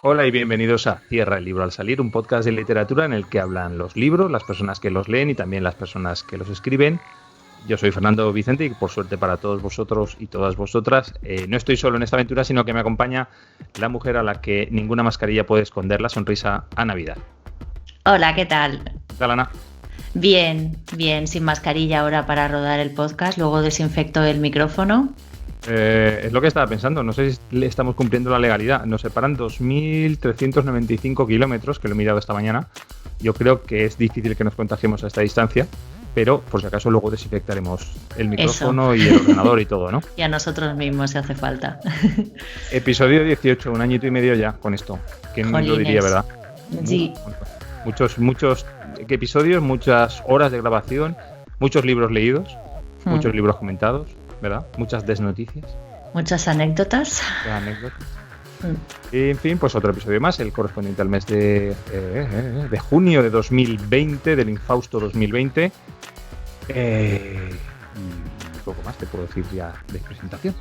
Hola y bienvenidos a Cierra el libro al salir, un podcast de literatura en el que hablan los libros, las personas que los leen y también las personas que los escriben. Yo soy Fernando Vicente y por suerte para todos vosotros y todas vosotras, no estoy solo en esta aventura, sino que me acompaña la mujer a la que ninguna mascarilla puede esconder la sonrisa, Ana Vidal. Hola, ¿qué tal? ¿Qué tal, Ana? Bien, sin mascarilla ahora para rodar el podcast, luego desinfecto el micrófono. Es lo que estaba pensando, no sé si estamos cumpliendo la legalidad. Nos separan 2.395 kilómetros, que lo he mirado esta mañana. Yo creo que es difícil que nos contagiemos a esta distancia, pero por si acaso luego desinfectaremos el micrófono y el ordenador y todo, ¿no? Y a nosotros mismos si hace falta. Episodio 18, un añito y medio ya con esto. ¿Quién lo diría, verdad? Sí. Muchos episodios, muchas horas de grabación, muchos libros leídos, muchos libros comentados, ¿verdad? Muchas desnoticias. Muchas anécdotas. Y, en fin, pues otro episodio más, el correspondiente al mes de junio de 2020, del infausto 2020. Y poco más te puedo decir ya de presentación.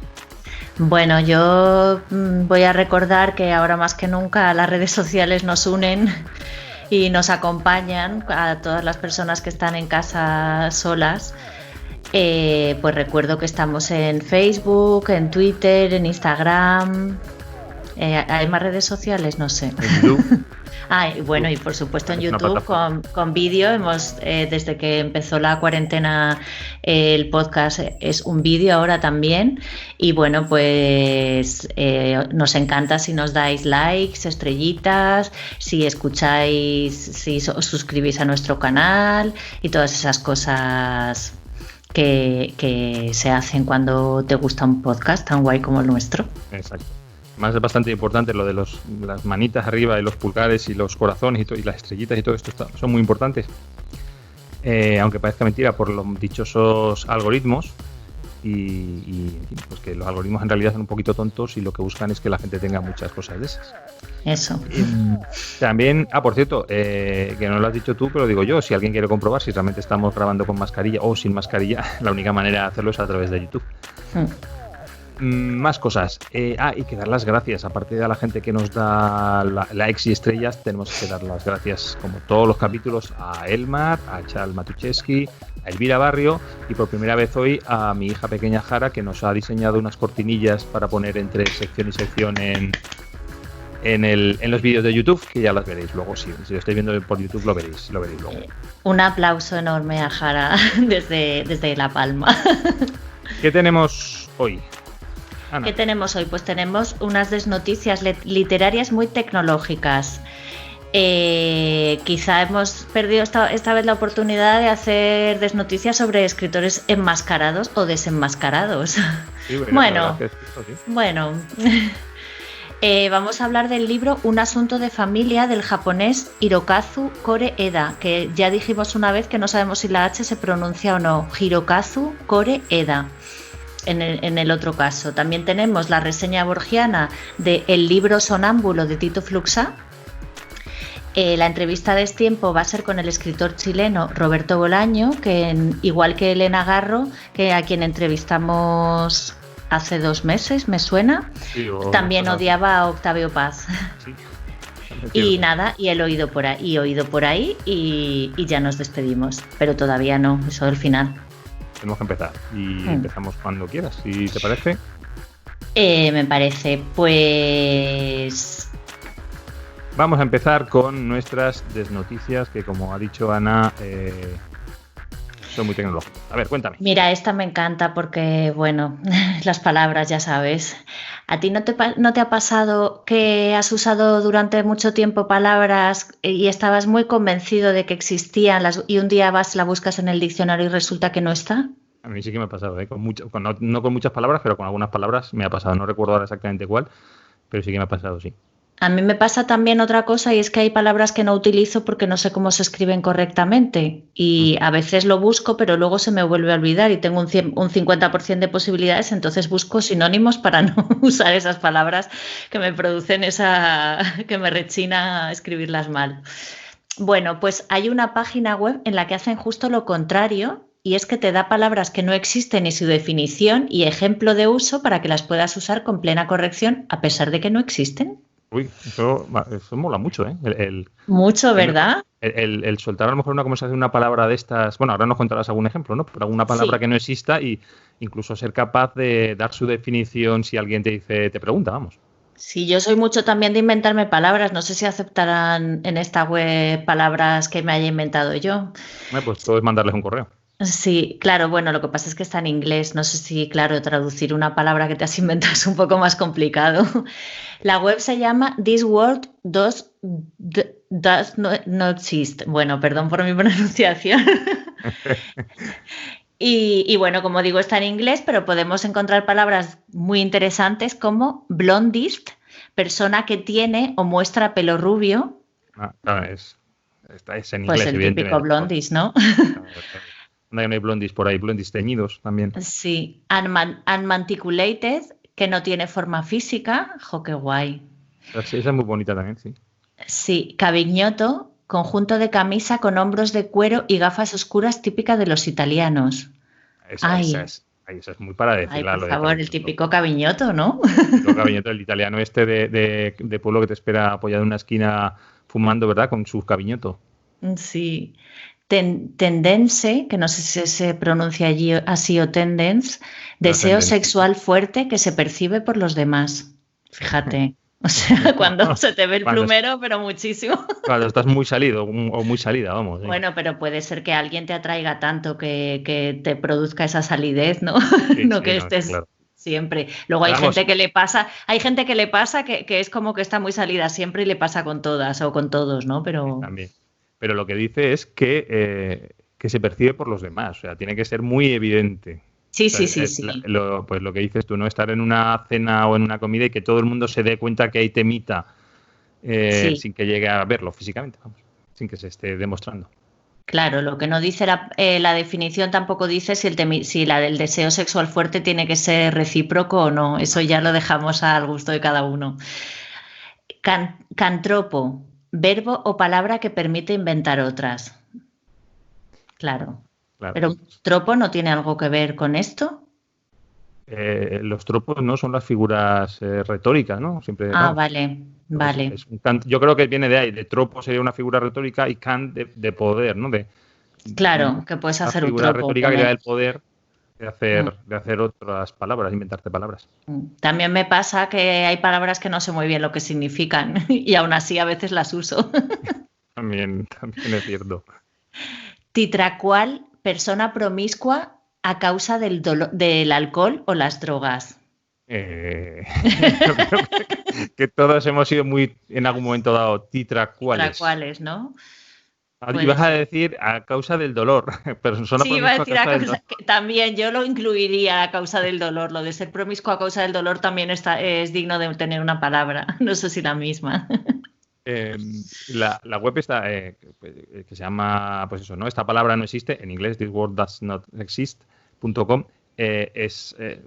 Bueno, yo voy a recordar que ahora más que nunca las redes sociales nos unen y nos acompañan a todas las personas que están en casa solas. Pues recuerdo que estamos en Facebook, en Twitter, en Instagram. ¿Hay más redes sociales? No sé. En YouTube. Bueno, y por supuesto en YouTube con vídeo. Desde que empezó la cuarentena, el podcast es un vídeo ahora también. Y bueno, pues nos encanta si nos dais likes, estrellitas, si escucháis, si os suscribís a nuestro canal y todas esas cosas que se hacen cuando te gusta un podcast tan guay como el nuestro. Exacto. Más es bastante importante lo de las manitas arriba y los pulgares y los corazones y las estrellitas y todo esto son muy importantes. Aunque parezca mentira por los dichosos algoritmos y pues que los algoritmos en realidad son un poquito tontos y lo que buscan es que la gente tenga muchas cosas de esas. Eso. También, por cierto, que no lo has dicho tú, pero lo digo yo, si alguien quiere comprobar si realmente estamos grabando con mascarilla o sin mascarilla, la única manera de hacerlo es a través de YouTube. Más cosas. Y que dar las gracias. Aparte de a la gente que nos da likes y estrellas, tenemos que dar las gracias, como todos los capítulos, a Elmar, a Chal Matuszewski, a Elvira Barrio y por primera vez hoy a mi hija pequeña Jara, que nos ha diseñado unas cortinillas para poner entre sección y sección en los vídeos de YouTube, que ya las veréis luego. Si lo estáis viendo por YouTube lo veréis luego. Un aplauso enorme a Jara desde La Palma. ¿Qué tenemos hoy? Ana. ¿Qué tenemos hoy? Pues tenemos unas desnoticias literarias muy tecnológicas. Quizá hemos perdido esta vez la oportunidad de hacer desnoticias sobre escritores enmascarados o desenmascarados. Sí, bueno. Sí. Vamos a hablar del libro Un asunto de familia del japonés Hirokazu Kore Eda, que ya dijimos una vez que no sabemos si la H se pronuncia o no. Hirokazu Kore Eda. En el otro caso. También tenemos la reseña borgiana de El libro sonámbulo de Tito Fluxá. La entrevista de Destiempo va a ser con el escritor chileno Roberto Bolaño, que igual que Elena Garro, que a quien entrevistamos hace 2 meses, me suena, sí, también odiaba a Octavio Paz. Sí. Y nada, y el oído por ahí y ya nos despedimos, pero todavía no, eso es el final. Tenemos que empezar y empezamos cuando quieras, si te parece. Me parece, pues... Vamos a empezar con nuestras desnoticias, que como ha dicho Ana, son muy tecnológicas. A ver, cuéntame. Mira, esta me encanta porque, bueno, las palabras ya sabes. ¿A ti no te ha pasado que has usado durante mucho tiempo palabras y estabas muy convencido de que existían y un día la buscas en el diccionario y resulta que no está? A mí sí que me ha pasado, no con muchas palabras, pero con algunas palabras me ha pasado. No recuerdo ahora exactamente cuál, pero sí que me ha pasado, sí. A mí me pasa también otra cosa y es que hay palabras que no utilizo porque no sé cómo se escriben correctamente y a veces lo busco pero luego se me vuelve a olvidar y tengo un 50% de posibilidades, entonces busco sinónimos para no usar esas palabras que me producen que me rechina escribirlas mal. Bueno, pues hay una página web en la que hacen justo lo contrario y es que te da palabras que no existen y su definición y ejemplo de uso para que las puedas usar con plena corrección a pesar de que no existen. Uy, eso mola mucho, ¿eh? Mucho, ¿verdad? El soltar a lo mejor una conversación, una palabra de estas, bueno, ahora nos contarás algún ejemplo, ¿no? Pero alguna palabra Sí. que no exista y incluso ser capaz de dar su definición si alguien te pregunta, vamos. Sí, yo soy mucho también de inventarme palabras. No sé si aceptarán en esta web palabras que me haya inventado yo. Pues puedes mandarles un correo. Sí, claro, bueno, lo que pasa es que está en inglés. No sé si, claro, traducir una palabra que te has inventado es un poco más complicado. La web se llama This Word Does Not Exist. Bueno, perdón por mi pronunciación. Y bueno, como digo, está en inglés, pero podemos encontrar palabras muy interesantes como blondist, persona que tiene o muestra pelo rubio, Claro, es en pues inglés, el típico evidentemente. blondis, ¿no? No hay blondis por ahí, blondis teñidos también. Sí, unmanticulated, que no tiene forma física, jo, qué guay. Sí, esa es muy bonita también, sí. Sí, cavignoto, conjunto de camisa con hombros de cuero y gafas oscuras típica de los italianos. Ay, Esa es muy para ay, decirla por lo de favor, el cavignoto. típico cavignoto, ¿no? Típico cavignoto, el italiano este de pueblo que te espera apoyado en una esquina fumando, ¿verdad? Con sus cavignoto. Sí. Tendense, que no sé si se pronuncia allí así o tendence, La deseo tendencia. sexual fuerte que se percibe por los demás. Fíjate. O sea, cuando se te ve el Cuando, plumero, pero muchísimo. cuando estás muy salido o muy salida, vamos. Sí. Bueno, pero puede ser que alguien te atraiga tanto que te produzca esa salidez, ¿no? Sí, No sí, que no, está estés claro. siempre. Luego Pero vamos, hay gente que le pasa que es como que está muy salida siempre y le pasa con todas o con todos, ¿no? sí, Pero también. Pero lo que dice es que se percibe por los demás. O sea, tiene que ser muy evidente. sí, O sea, sí, sí, sí. pues lo que dices tú, ¿no? Estar en una cena o en una comida y que todo el mundo se dé cuenta que hay temita Sí. sin que llegue a verlo físicamente, vamos, sin que se esté demostrando. Claro, lo que no dice la definición tampoco dice si la del deseo sexual fuerte tiene que ser recíproco o no. Eso ya lo dejamos al gusto de cada uno. Cantropo, verbo o palabra que permite inventar otras. Claro. Claro. Pero tropo no tiene algo que ver con esto. Los tropos no son las figuras retóricas, ¿no? Siempre, Ah, vamos. vale, vale. Yo creo que viene de ahí, de tropo sería una figura retórica y cant de poder, ¿no? Claro, que puedes una hacer un figura tropo retórica con que te da él. el poder Mm. de hacer otras palabras, inventarte palabras. También me pasa que hay palabras que no sé muy bien lo que significan y aún así a veces las uso. También es cierto. Titracual, persona promiscua a causa del alcohol o las drogas. Yo creo que todos hemos sido muy, en algún momento dado, titracuales. Titracuales, ¿no? Y Puede vas a ser. decir a causa del dolor, persona Sí, iba a promiscua a decir a causa del dolor. causa, que también yo lo incluiría a causa del dolor. Lo de ser promiscuo a causa del dolor también es digno de tener una palabra. No sé si la misma. La web está que se llama, pues eso, ¿no? Esta palabra no existe, en inglés, this word does not exist.com.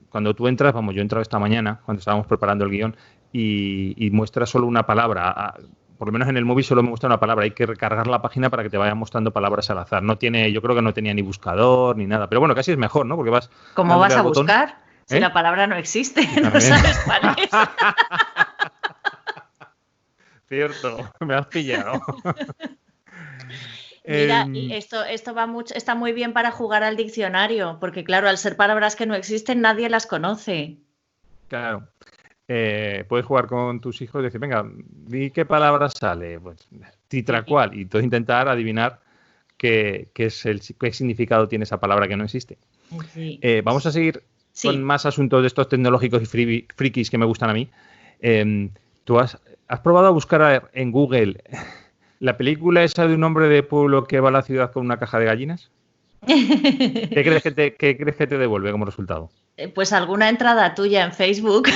Cuando tú entras, vamos, yo he entrado esta mañana cuando estábamos preparando el guión y muestra solo una palabra. Por lo menos en el móvil solo me muestra una palabra. Hay que recargar la página para que te vaya mostrando palabras al azar. No tiene, yo creo que no tenía ni buscador ni nada. Pero bueno, casi es mejor, ¿no? Porque vas ¿Cómo dándole vas a al botón. buscar si ¿Eh? la palabra no existe? Y No también. sabes cuál es. Cierto, me has pillado. Mira, y esto va mucho, está muy bien para jugar al diccionario, porque claro, al ser palabras que no existen, nadie las conoce. Claro. Puedes jugar con tus hijos y decir, venga, di qué palabra sale. Pues titracual. Y tú intentar adivinar qué significado tiene esa palabra que no existe. Sí. Vamos a seguir con más asuntos de estos tecnológicos y frikis que me gustan a mí. ¿Tú has probado a buscar en Google la película esa de un hombre de pueblo que va a la ciudad con una caja de gallinas? ¿Qué crees que te devuelve como resultado? Pues alguna entrada tuya en Facebook.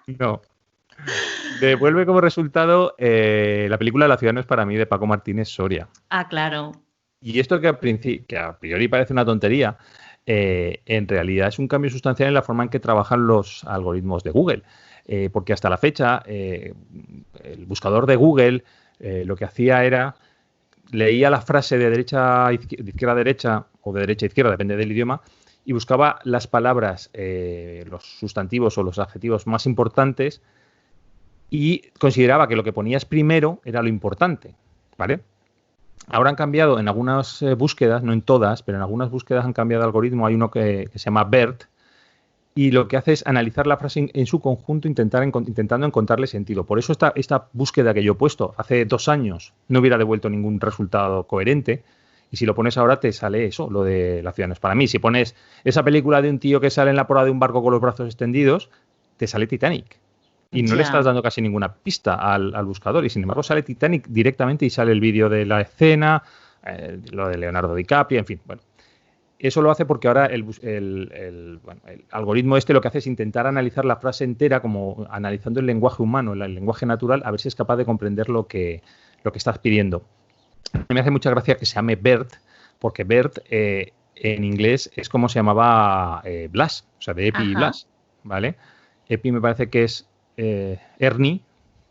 No. Devuelve como resultado la película La ciudad no es para mí de Paco Martínez Soria. Ah, claro. Y esto que a priori parece una tontería, en realidad es un cambio sustancial en la forma en que trabajan los algoritmos de Google. Porque hasta la fecha, el buscador de Google lo que hacía era, leía la frase de izquierda a derecha o de derecha a izquierda, depende del idioma, y buscaba las palabras, los sustantivos o los adjetivos más importantes y consideraba que lo que ponías primero era lo importante, ¿vale? Ahora han cambiado en algunas búsquedas, no en todas, pero en algunas búsquedas han cambiado de algoritmo. Hay uno que se llama BERT y lo que hace es analizar la frase en su conjunto intentando encontrarle sentido. Por eso esta búsqueda que yo he puesto hace 2 años no hubiera devuelto ningún resultado coherente. Y si lo pones ahora te sale eso, lo de las ciudades. Para mí, si pones esa película de un tío que sale en la proa de un barco con los brazos extendidos, te sale Titanic. Y no le estás dando casi ninguna pista al buscador. Y sin embargo sale Titanic directamente y sale el vídeo de la escena, lo de Leonardo DiCaprio, en fin. Bueno, eso lo hace porque ahora el algoritmo lo que hace es intentar analizar la frase entera como analizando el lenguaje humano, el lenguaje natural, a ver si es capaz de comprender lo que estás pidiendo. A mí me hace mucha gracia que se llame BERT, porque BERT en inglés es como se llamaba Blas, o sea, de Epi y Blas, ¿vale? Epi me parece que es Ernie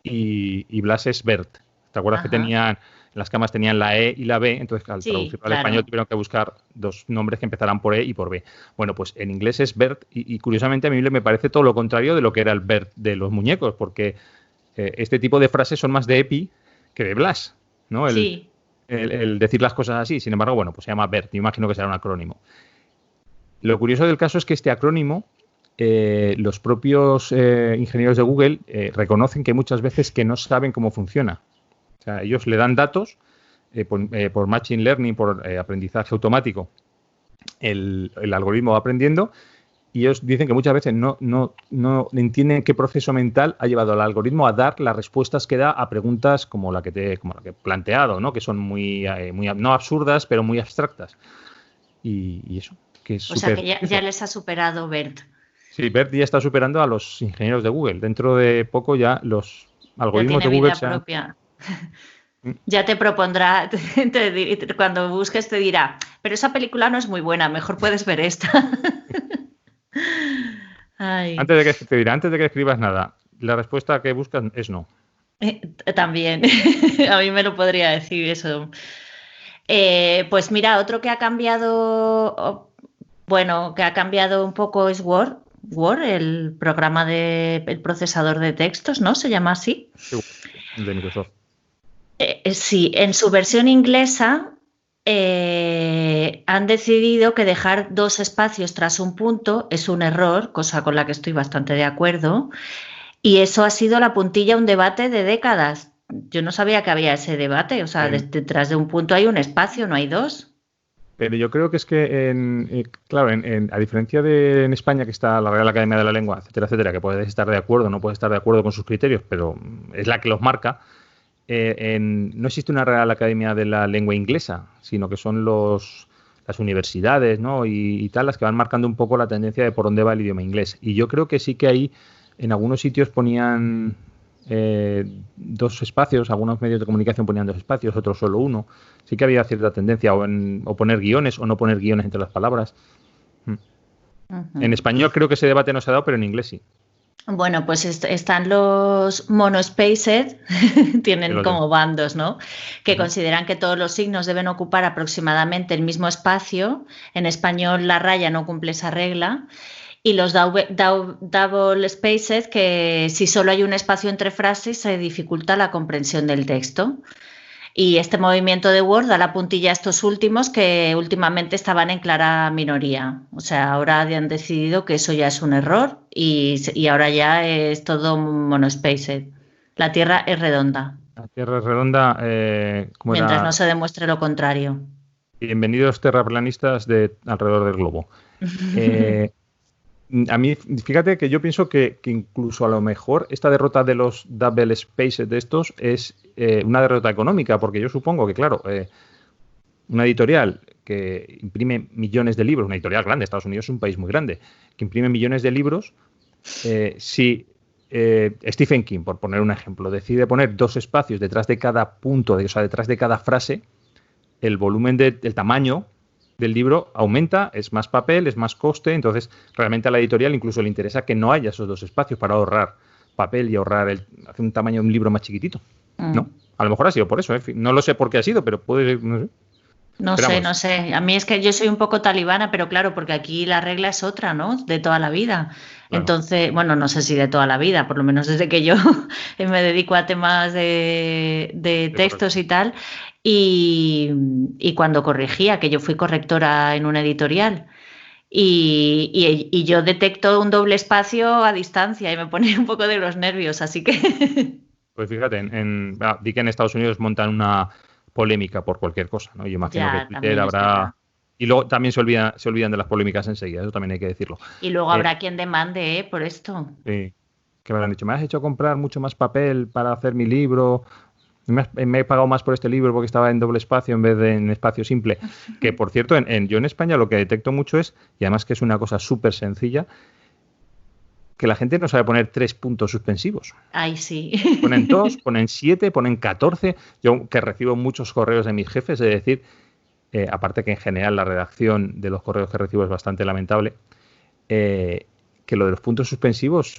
y Blas es Bert. ¿Te acuerdas que tenían, las camas tenían la E y la B? Entonces al traducirlo al español tuvieron que buscar 2 nombres que empezaran por E y por B. Bueno, pues en inglés es Bert y curiosamente a mí me parece todo lo contrario de lo que era el Bert de los muñecos, porque este tipo de frases son más de Epi que de Blas, ¿no? El decir las cosas así. Sin embargo, bueno, pues se llama BERT. Yo imagino que será un acrónimo. Lo curioso del caso es que este acrónimo los propios ingenieros de Google reconocen que muchas veces que no saben cómo funciona. O sea, ellos le dan datos por machine learning, por aprendizaje automático. El algoritmo va aprendiendo y ellos dicen que muchas veces no entienden qué proceso mental ha llevado al algoritmo a dar las respuestas que da a preguntas como la que he planteado, ¿no? Que son muy no absurdas, pero muy abstractas. Y eso, que es sea, que ya les ha superado BERT. Sí, BERT ya está superando a los ingenieros de Google. Dentro de poco ya los algoritmos de Google propia. Ya te propondrá, cuando busques te dirá, pero esa película no es muy buena, mejor puedes ver esta. Ay. Antes de que escribas nada, la respuesta que buscas es no. También, a mí me lo podría decir eso. Pues mira, otro que ha cambiado, un poco es Word. Word, el programa el procesador de textos, ¿no? ¿Se llama así? Sí, de Microsoft. Sí, en su versión inglesa han decidido que dejar 2 espacios tras un punto es un error, cosa con la que estoy bastante de acuerdo, y eso ha sido la puntilla a un debate de décadas. Yo no sabía que había ese debate, o sea, detrás de un punto hay un espacio, no hay 2. Pero yo creo que es que, a diferencia de en España, que está la Real Academia de la Lengua, etcétera, etcétera, que puedes estar de acuerdo, no puedes estar de acuerdo con sus criterios, pero es la que los marca, no existe una Real Academia de la Lengua inglesa, sino que son las universidades, ¿no? y tal, las que van marcando un poco la tendencia de por dónde va el idioma inglés. Y yo creo que sí que ahí, en algunos sitios ponían 2 espacios, algunos medios de comunicación ponían 2 espacios, otros solo 1. Sí que había cierta tendencia o poner guiones o no poner guiones entre las palabras. En español creo que ese debate no se ha dado, pero en inglés sí. Bueno, pues están los monospaced, tienen como bandos, ¿no? Que consideran que todos los signos deben ocupar aproximadamente el mismo espacio. En español la raya no cumple esa regla. Y los double spaced, que si solo hay un espacio entre frases se dificulta la comprensión del texto. Y este movimiento de Word da la puntilla a estos últimos que últimamente estaban en clara minoría. O sea, ahora han decidido que eso ya es un error y ahora ya es todo monospaced. La Tierra es redonda. La Tierra es redonda. Mientras no se demuestre lo contrario. Bienvenidos terraplanistas de alrededor del globo. A mí, fíjate que yo pienso que incluso a lo mejor esta derrota de los double spaced de estos es una derrota económica, porque yo supongo que, claro, una editorial que imprime millones de libros, una editorial grande, Estados Unidos es un país muy grande, que imprime millones de libros, si Stephen King, por poner un ejemplo, decide poner 2 espacios detrás de cada punto, o sea, detrás de cada frase, el volumen del tamaño del libro aumenta, es más papel, es más coste, entonces realmente a la editorial incluso le interesa que no haya esos 2 espacios para ahorrar papel y ahorrar hacer un tamaño de un libro más chiquitito, ¿no? A lo mejor ha sido por eso, no lo sé por qué ha sido, pero puede ser, no sé. No Pero sé, vamos, no sé. A mí es que yo soy un poco talibana, pero claro, porque aquí la regla es otra, ¿no? De toda la vida. claro. Entonces, bueno, no sé si de toda la vida, por lo menos desde que yo me dedico a temas de De textos correcto. y tal. Y, y cuando corregía, que yo fui correctora en una editorial, y yo detecto un doble espacio a distancia y me pone un poco de los nervios, así que Pues fíjate, di que en Estados Unidos montan una polémica por cualquier cosa, ¿no? Yo imagino que ya, Twitter también es verdad. habrá... Y luego también se olvidan de las polémicas enseguida, eso también hay que decirlo. Y luego Eh, habrá quien demande, ¿eh? Por esto. que me han dicho, me has hecho comprar mucho más papel para hacer mi libro, me he pagado más por este libro porque estaba en doble espacio en vez de en espacio simple. Que por cierto, yo en España lo que detecto mucho es, y además que es una cosa súper sencilla, que la gente no sabe poner 3 puntos suspensivos. Ay, sí. Ponen 2, ponen 7, ponen 14. Yo que recibo muchos correos de mis jefes, es decir, aparte que en general la redacción de los correos que recibo es bastante lamentable, eh, que lo de los puntos suspensivos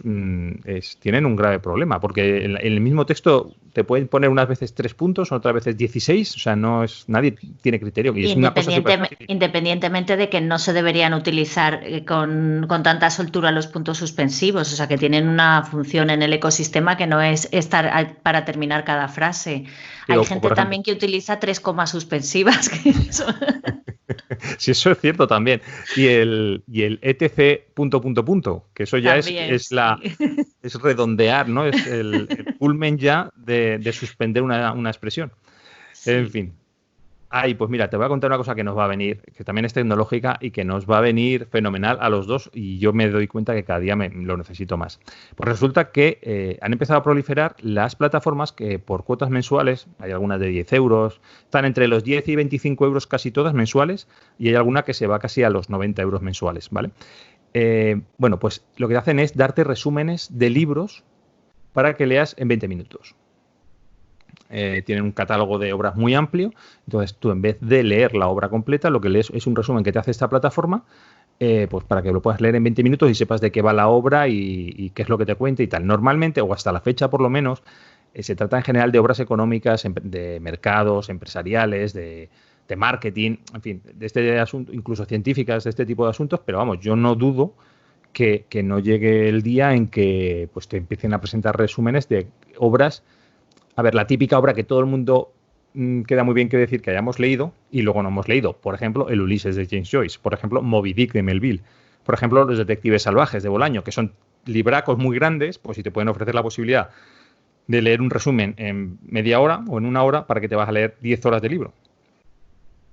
tienen un grave problema, porque en el mismo texto te pueden poner unas veces 3 puntos, otras veces 16, o sea, nadie tiene criterio, y es una cosa súper fácil. Independientemente de que no se deberían utilizar con tanta soltura los puntos suspensivos, o sea, que tienen una función en el ecosistema que no es estar para terminar cada frase. Hay O, gente por ejemplo, también que utiliza tres comas suspensivas. Que si eso es cierto también. Y el etc punto, que eso ya es, también, es sí. la es redondear, ¿no? Es el culmen ya de suspender una expresión. En Sí. fin. Ay, pues mira, te voy a contar una cosa que nos va a venir, que también es tecnológica y que nos va a venir fenomenal a los dos, y yo me doy cuenta que cada día lo necesito más. Pues resulta que han empezado a proliferar las plataformas que por cuotas mensuales, hay algunas de 10 euros, están entre los 10 y 25 euros casi todas mensuales, y hay alguna que se va casi a los 90 euros mensuales, ¿vale? Bueno, pues lo que hacen es darte resúmenes de libros para que leas en 20 minutos. Tienen un catálogo de obras muy amplio, entonces tú en vez de leer la obra completa, lo que lees es un resumen que te hace esta plataforma, pues para que lo puedas leer en 20 minutos y sepas de qué va la obra y qué es lo que te cuenta y tal. Normalmente, o hasta la fecha por lo menos, se trata en general de obras económicas, de mercados, empresariales, de marketing, en fin, de este asunto, incluso científicas, de este tipo de asuntos, pero vamos, yo no dudo que no llegue el día en que pues te empiecen a presentar resúmenes de obras. A ver, la típica obra que todo el mundo queda muy bien que decir que hayamos leído y luego no hemos leído. Por ejemplo, el Ulises de James Joyce. Por ejemplo, Moby Dick de Melville. Por ejemplo, Los Detectives Salvajes de Bolaño, que son libracos muy grandes, pues si te pueden ofrecer la posibilidad de leer un resumen en media hora o en una hora, para que te vas a leer 10 horas de libro.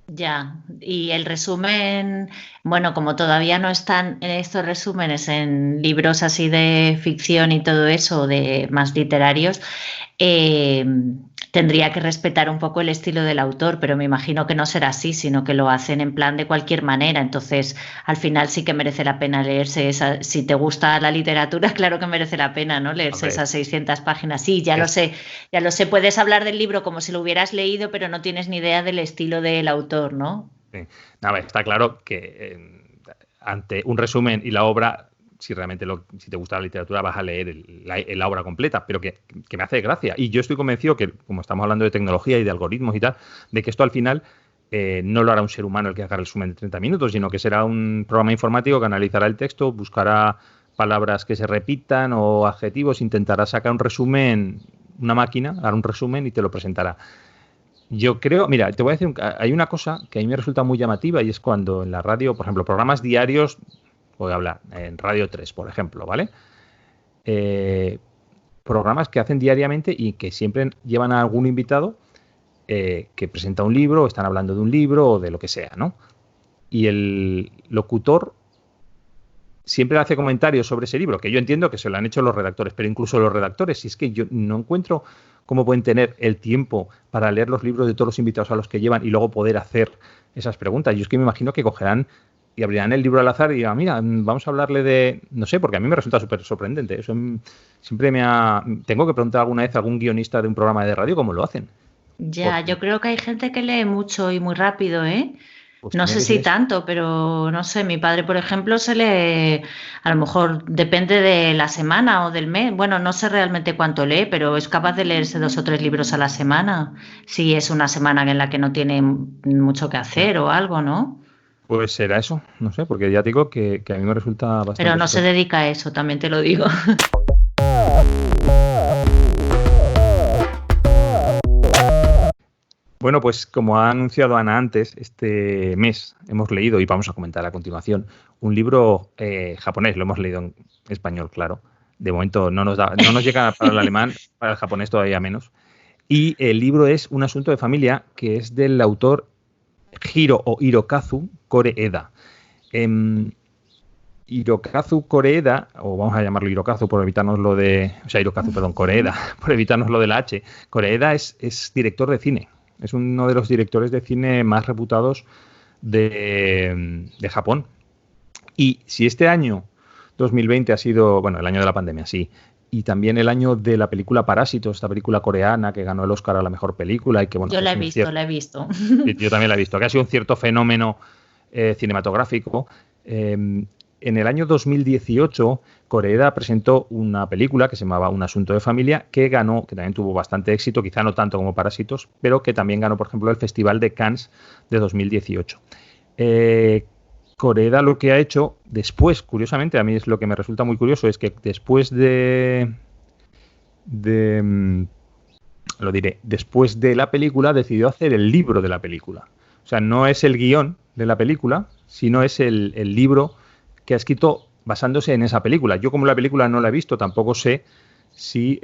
Ya, y el resumen, bueno, como todavía no están estos resúmenes en libros así de ficción y todo eso, de más literarios, eh, tendría que respetar un poco el estilo del autor, pero me imagino que no será así, sino que lo hacen en plan de cualquier manera. Entonces, al final sí que merece la pena leerse esa. Si te gusta la literatura, claro que merece la pena, ¿no? A Leerse ver, esas 600 páginas. Sí, es, ya lo sé, puedes hablar del libro como si lo hubieras leído, pero no tienes ni idea del estilo del autor, ¿no? sí. A ver, está claro que ante un resumen y la obra, si realmente si te gusta la literatura, vas a leer la obra completa, pero que me hace gracia. Y yo estoy convencido que, como estamos hablando de tecnología y de algoritmos y tal, de que esto al final no lo hará un ser humano el que haga el resumen de 30 minutos, sino que será un programa informático que analizará el texto, buscará palabras que se repitan o adjetivos, intentará sacar un resumen, una máquina, hará un resumen y te lo presentará. Yo creo, mira, te voy a decir, hay una cosa que a mí me resulta muy llamativa y es cuando en la radio, por ejemplo, programas diarios, voy a hablar en Radio 3, por ejemplo, ¿vale? Eh, Programas que hacen diariamente y que siempre llevan a algún invitado que presenta un libro, o están hablando de un libro o de lo que sea, ¿no? Y el locutor siempre hace comentarios sobre ese libro, que yo entiendo que se lo han hecho los redactores, pero incluso los redactores, si es que yo no encuentro cómo pueden tener el tiempo para leer los libros de todos los invitados a los que llevan y luego poder hacer esas preguntas. Yo es que me imagino que cogerán y abrirán el libro al azar y dirán, mira, vamos a hablarle de, no sé, porque a mí me resulta súper sorprendente. Eso siempre tengo que preguntar alguna vez a algún guionista de un programa de radio cómo lo hacen. Ya, Porque, yo creo que hay gente que lee mucho y muy rápido, ¿eh? Pues No tiene sé que ser si eso. tanto, pero no sé, mi padre, por ejemplo, se lee, a lo mejor depende de la semana o del mes. Bueno, no sé realmente cuánto lee, pero es capaz de leerse 2 o 3 libros a la semana, si es una semana en la que no tiene mucho que Ya. hacer o algo, ¿no? Pues será eso, no sé, porque ya te digo que a mí me resulta Pero bastante no se sorprendente. dedica a eso, también te lo digo. Bueno, pues como ha anunciado Ana antes, este mes hemos leído, y vamos a comentar a continuación, un libro japonés, lo hemos leído en español, claro. De momento no nos llega para el alemán, para el japonés todavía menos. Y el libro es Un asunto de familia, que es del autor Hirokazu Koreeda. Em, Hirokazu Koreeda, o vamos a llamarlo Hirokazu por evitarnos lo de. O sea, Hirokazu, perdón, Koreeda, por evitarnos lo de la H. Koreeda es director de cine. Es uno de los directores de cine más reputados de Japón. Y si este año 2020 ha sido, bueno, el año de la pandemia, sí, y también el año de la película Parásitos, esta película coreana que ganó el Oscar a la mejor película y que, bueno, Yo que la es he un visto, cierto. la he visto. Yo también la he visto, que ha sido un cierto fenómeno cinematográfico. En el año 2018, Koreeda presentó una película que se llamaba Un asunto de familia, que ganó, que también tuvo bastante éxito, quizá no tanto como Parásitos, pero que también ganó, por ejemplo, el Festival de Cannes de 2018. Koreeda lo que ha hecho después, curiosamente, a mí es lo que me resulta muy curioso, es que después de lo diré, después de la película decidió hacer el libro de la película. O sea, no es el guión de la película, sino es el libro que ha escrito basándose en esa película. Yo como la película no la he visto, tampoco sé si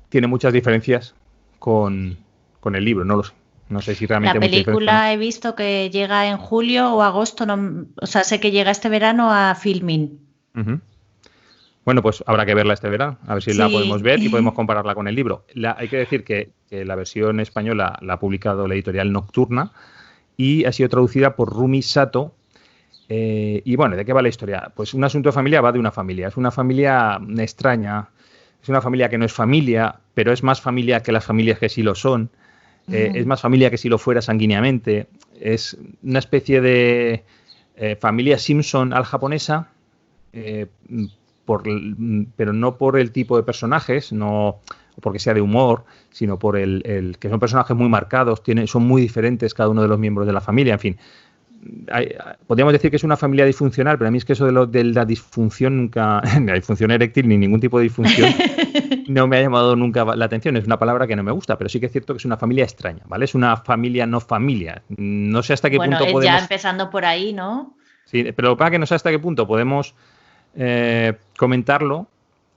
tiene muchas diferencias con el libro, no lo sé. No sé si realmente La hay mucha diferencia o no. película he visto que llega en julio o agosto, no, o sea, sé que llega este verano a Filmin. Uh-huh. Bueno, pues habrá que verla este verano, a ver si la podemos Sí. ver y podemos compararla con el libro. Hay que decir que la versión española la ha publicado la editorial Nocturna y ha sido traducida por Rumi Sato. Y bueno, ¿de qué va la historia? Pues un asunto de familia va de una familia. Es una familia extraña, es una familia que no es familia, pero es más familia que las familias que sí lo son. Es más familia que si lo fuera sanguíneamente. Es una especie de familia Simpson al japonesa, eh, por, pero no por el tipo de personajes, no porque sea de humor, sino por el que son personajes muy marcados, son muy diferentes cada uno de los miembros de la familia, en fin. Podríamos decir que es una familia disfuncional, pero a mí es que eso de la disfunción nunca, ni la disfunción eréctil ni ningún tipo de disfunción, no me ha llamado nunca la atención. Es una palabra que no me gusta, pero sí que es cierto que es una familia extraña, ¿vale? Es una familia no familia. No sé hasta qué Bueno, punto es ya podemos. empezando por ahí, ¿no? Sí, pero para que no sé hasta qué punto podemos comentarlo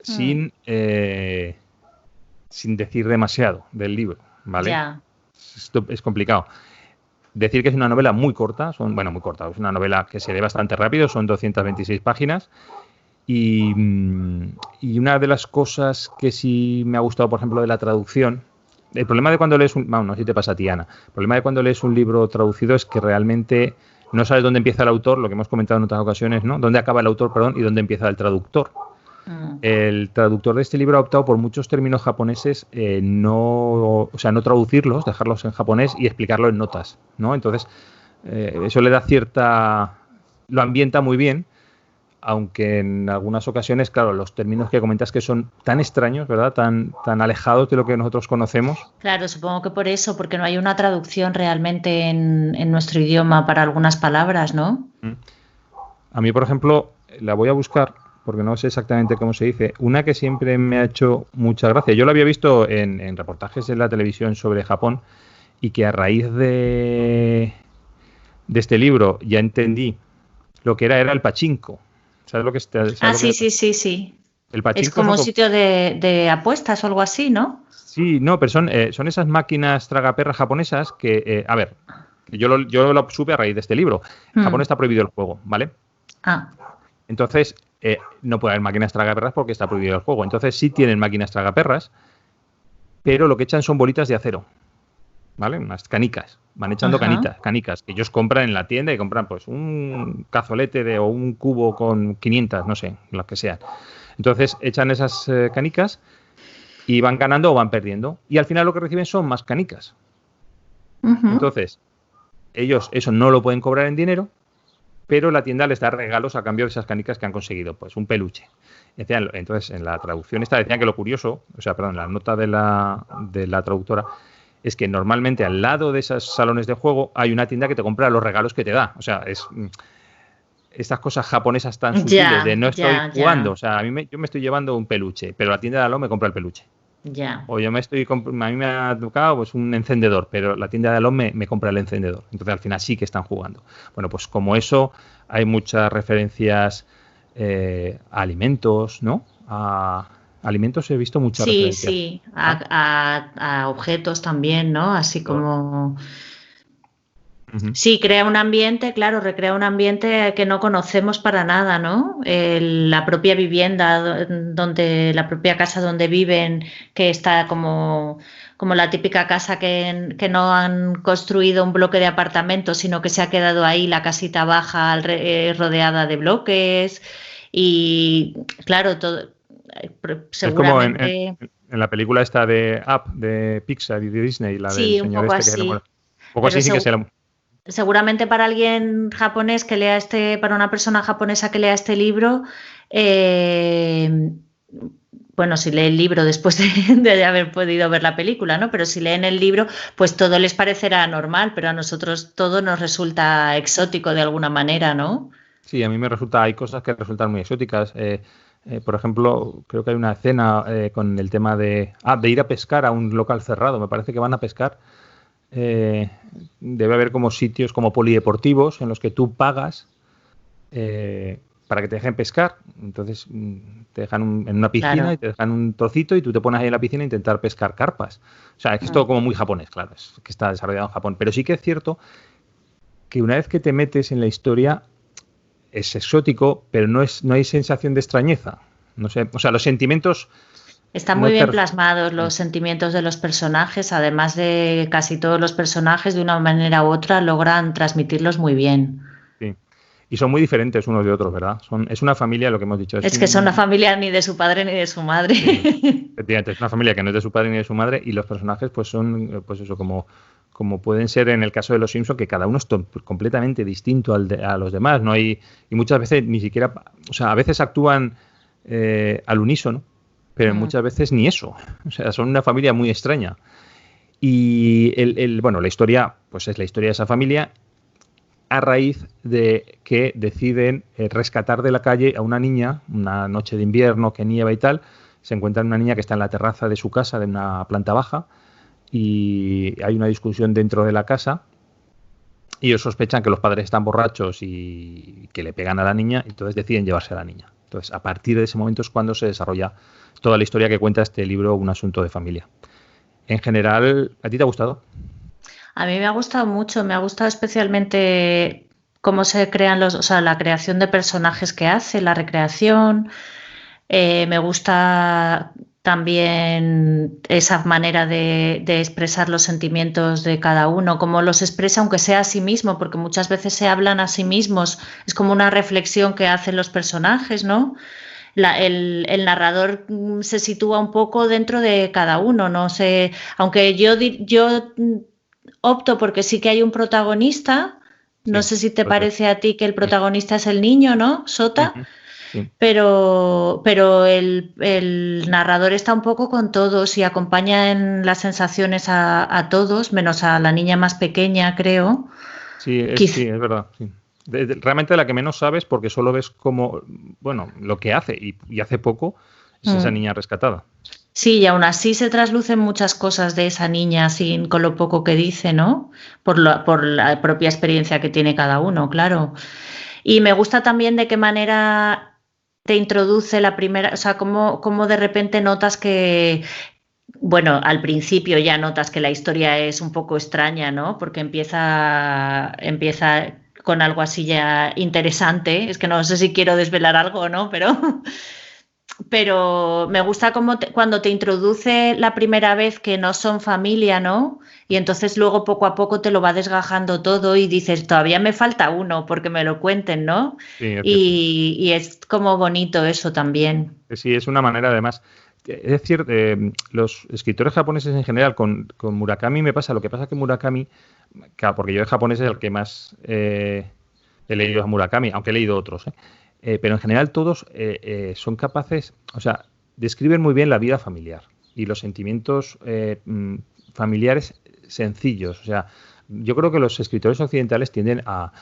Mm, sin decir demasiado del libro, ¿vale? ya. Esto es complicado. Decir que es una novela muy corta, bueno, muy corta, es una novela que se lee bastante rápido, son 226 páginas. Y una de las cosas que sí me ha gustado, por ejemplo, de la traducción, el problema de cuando lees no sé si te pasa a ti, Ana, el problema de cuando lees un libro traducido es que realmente no sabes dónde empieza el autor, lo que hemos comentado en otras ocasiones, ¿no? Dónde acaba el autor, perdón, y dónde empieza el traductor. Mm. El traductor de este libro ha optado por muchos términos japoneses, o sea, no traducirlos, dejarlos en japonés y explicarlo en notas, ¿no? Entonces, eso le da lo ambienta muy bien, aunque en algunas ocasiones, claro, los términos que comentas que son tan extraños, ¿verdad? Tan alejados de lo que nosotros conocemos. Claro, supongo que por eso, porque no hay una traducción realmente en nuestro idioma para algunas palabras, ¿no? A mí, por ejemplo, la voy a buscar porque no sé exactamente cómo se dice. Una que siempre me ha hecho mucha gracia. Yo la había visto en reportajes en la televisión sobre Japón y que a raíz de este libro ya entendí lo que era el pachinko. ¿Sabes lo que es? ¿Sabes Ah, lo que sí, es? sí, sí, sí. El Es pachinko como son un sitio de apuestas o algo así, ¿no? Sí, no, pero son esas máquinas tragaperras japonesas que, a ver, yo lo supe a raíz de este libro. En Japón Mm. está prohibido el juego, ¿vale? Ah, Entonces, no puede haber máquinas tragaperras porque está prohibido el juego. Entonces, sí tienen máquinas tragaperras, pero lo que echan son bolitas de acero, ¿vale? Unas canicas. Van echando ajá. canicas que ellos compran en la tienda y compran pues un cazolete o un cubo con 500, no sé, lo que sean. Entonces, echan esas canicas y van ganando o van perdiendo. Y al final lo que reciben son más canicas. Ujú. Entonces, ellos eso no lo pueden cobrar en dinero, pero la tienda les da regalos a cambio de esas canicas que han conseguido, pues un peluche. Entonces, en la traducción decían que lo curioso, la nota de la traductora, es que normalmente al lado de esos salones de juego hay una tienda que te compra los regalos que te da. O sea, es estas cosas japonesas tan sutiles de no estoy jugando. O sea, yo me estoy llevando un peluche, pero la tienda de al lado me compra el peluche. Ya. O a mí me ha tocado pues un encendedor, pero la tienda de al lado me compra el encendedor. Entonces al final sí que están jugando. Bueno, pues como eso, hay muchas referencias a alimentos, ¿no? A alimentos he visto muchas referencias. Sí, a objetos también, ¿no? Así como... Sí, crea un ambiente, claro, recrea un ambiente que no conocemos para nada, ¿no? La propia vivienda, la propia casa donde viven, que está como la típica casa que no han construido un bloque de apartamentos, sino que se ha quedado ahí la casita baja rodeada de bloques. Y claro, todo seguramente... Es como en la película esta de Up, de Pixar y de Disney, la del señor un poco este así. que... Un poco así sí que se la... Seguramente para alguien japonés que lea para una persona japonesa que lea este libro, bueno, si lee el libro después de haber podido ver la película, ¿no? Pero si leen el libro, pues todo les parecerá normal, pero a nosotros todo nos resulta exótico de alguna manera, ¿no? Sí, a mí hay cosas que resultan muy exóticas. Por ejemplo, creo que hay una escena con el tema de ir a pescar a un local cerrado. Me parece que van a pescar. Debe haber como sitios como polideportivos en los que tú pagas para que te dejen pescar. Entonces te dejan en una piscina, claro, y te dejan un trocito y tú te pones ahí en la piscina a intentar pescar carpas. O sea, es que es todo como muy japonés, claro, es que está desarrollado en Japón. Pero sí que es cierto que una vez que te metes en la historia es exótico, pero no hay sensación de extrañeza. No sé, o sea, los sentimientos... Están muy bien plasmados los sentimientos de los personajes, además de casi todos los personajes, de una manera u otra, logran transmitirlos muy bien. Sí, y son muy diferentes unos de otros, ¿verdad? Es una familia, lo que hemos dicho. Es que son una familia ni de su padre ni de su madre. Sí, efectivamente, es una familia que no es de su padre ni de su madre, y los personajes pues son, pues eso, como pueden ser en el caso de los Simpson, que cada uno es completamente distinto a los demás, ¿no? Y muchas veces ni siquiera, o sea, a veces actúan al unísono, pero muchas veces ni eso. O sea, son una familia muy extraña. Y bueno, la historia, pues es la historia de esa familia a raíz de que deciden rescatar de la calle a una niña, una noche de invierno que nieva y tal. Se encuentran una niña que está en la terraza de su casa, de una planta baja, y hay una discusión dentro de la casa. Y ellos sospechan que los padres están borrachos y que le pegan a la niña, y entonces deciden llevarse a la niña. Entonces, a partir de ese momento es cuando se desarrolla toda la historia que cuenta este libro, Un asunto de familia. En general, ¿a ti te ha gustado? A mí me ha gustado mucho, me ha gustado especialmente cómo se crean la creación de personajes que hace, la recreación. Me gusta también esa manera de expresar los sentimientos de cada uno, cómo los expresa aunque sea a sí mismo, porque muchas veces se hablan a sí mismos, es como una reflexión que hacen los personajes, ¿no? El narrador se sitúa un poco dentro de cada uno, no sé, aunque yo opto porque sí que hay un protagonista, no sé si te parece a ti que el protagonista es el niño, ¿no? Sota. Sí. Pero el narrador está un poco con todos y acompaña en las sensaciones a todos, menos a la niña más pequeña, creo. Sí, es verdad. Sí. Realmente la que menos sabes, porque solo ves como, bueno, lo que hace, y hace poco, es esa niña rescatada. Sí, y aún así se traslucen muchas cosas de esa niña con lo poco que dice, ¿no? Por la propia experiencia que tiene cada uno, claro. Y me gusta también de qué manera te introduce la primera, o sea, cómo de repente notas que, bueno, al principio ya notas que la historia es un poco extraña, ¿no? Porque empieza con algo así ya interesante. Es que no sé si quiero desvelar algo o no, pero me gusta cuando te introduce la primera vez que no son familia, ¿no? Y entonces luego poco a poco te lo va desgajando todo y dices, todavía me falta uno porque me lo cuenten, ¿no? Sí, y es como bonito eso también. Sí, es una manera además. Es decir, los escritores japoneses en general, con Murakami me pasa, lo que pasa que Murakami Claro, porque yo de japonés es el que más he leído a Murakami, aunque he leído otros, pero en general todos son capaces, o sea, describen muy bien la vida familiar y los sentimientos familiares sencillos. O sea, yo creo que los escritores occidentales tienden a...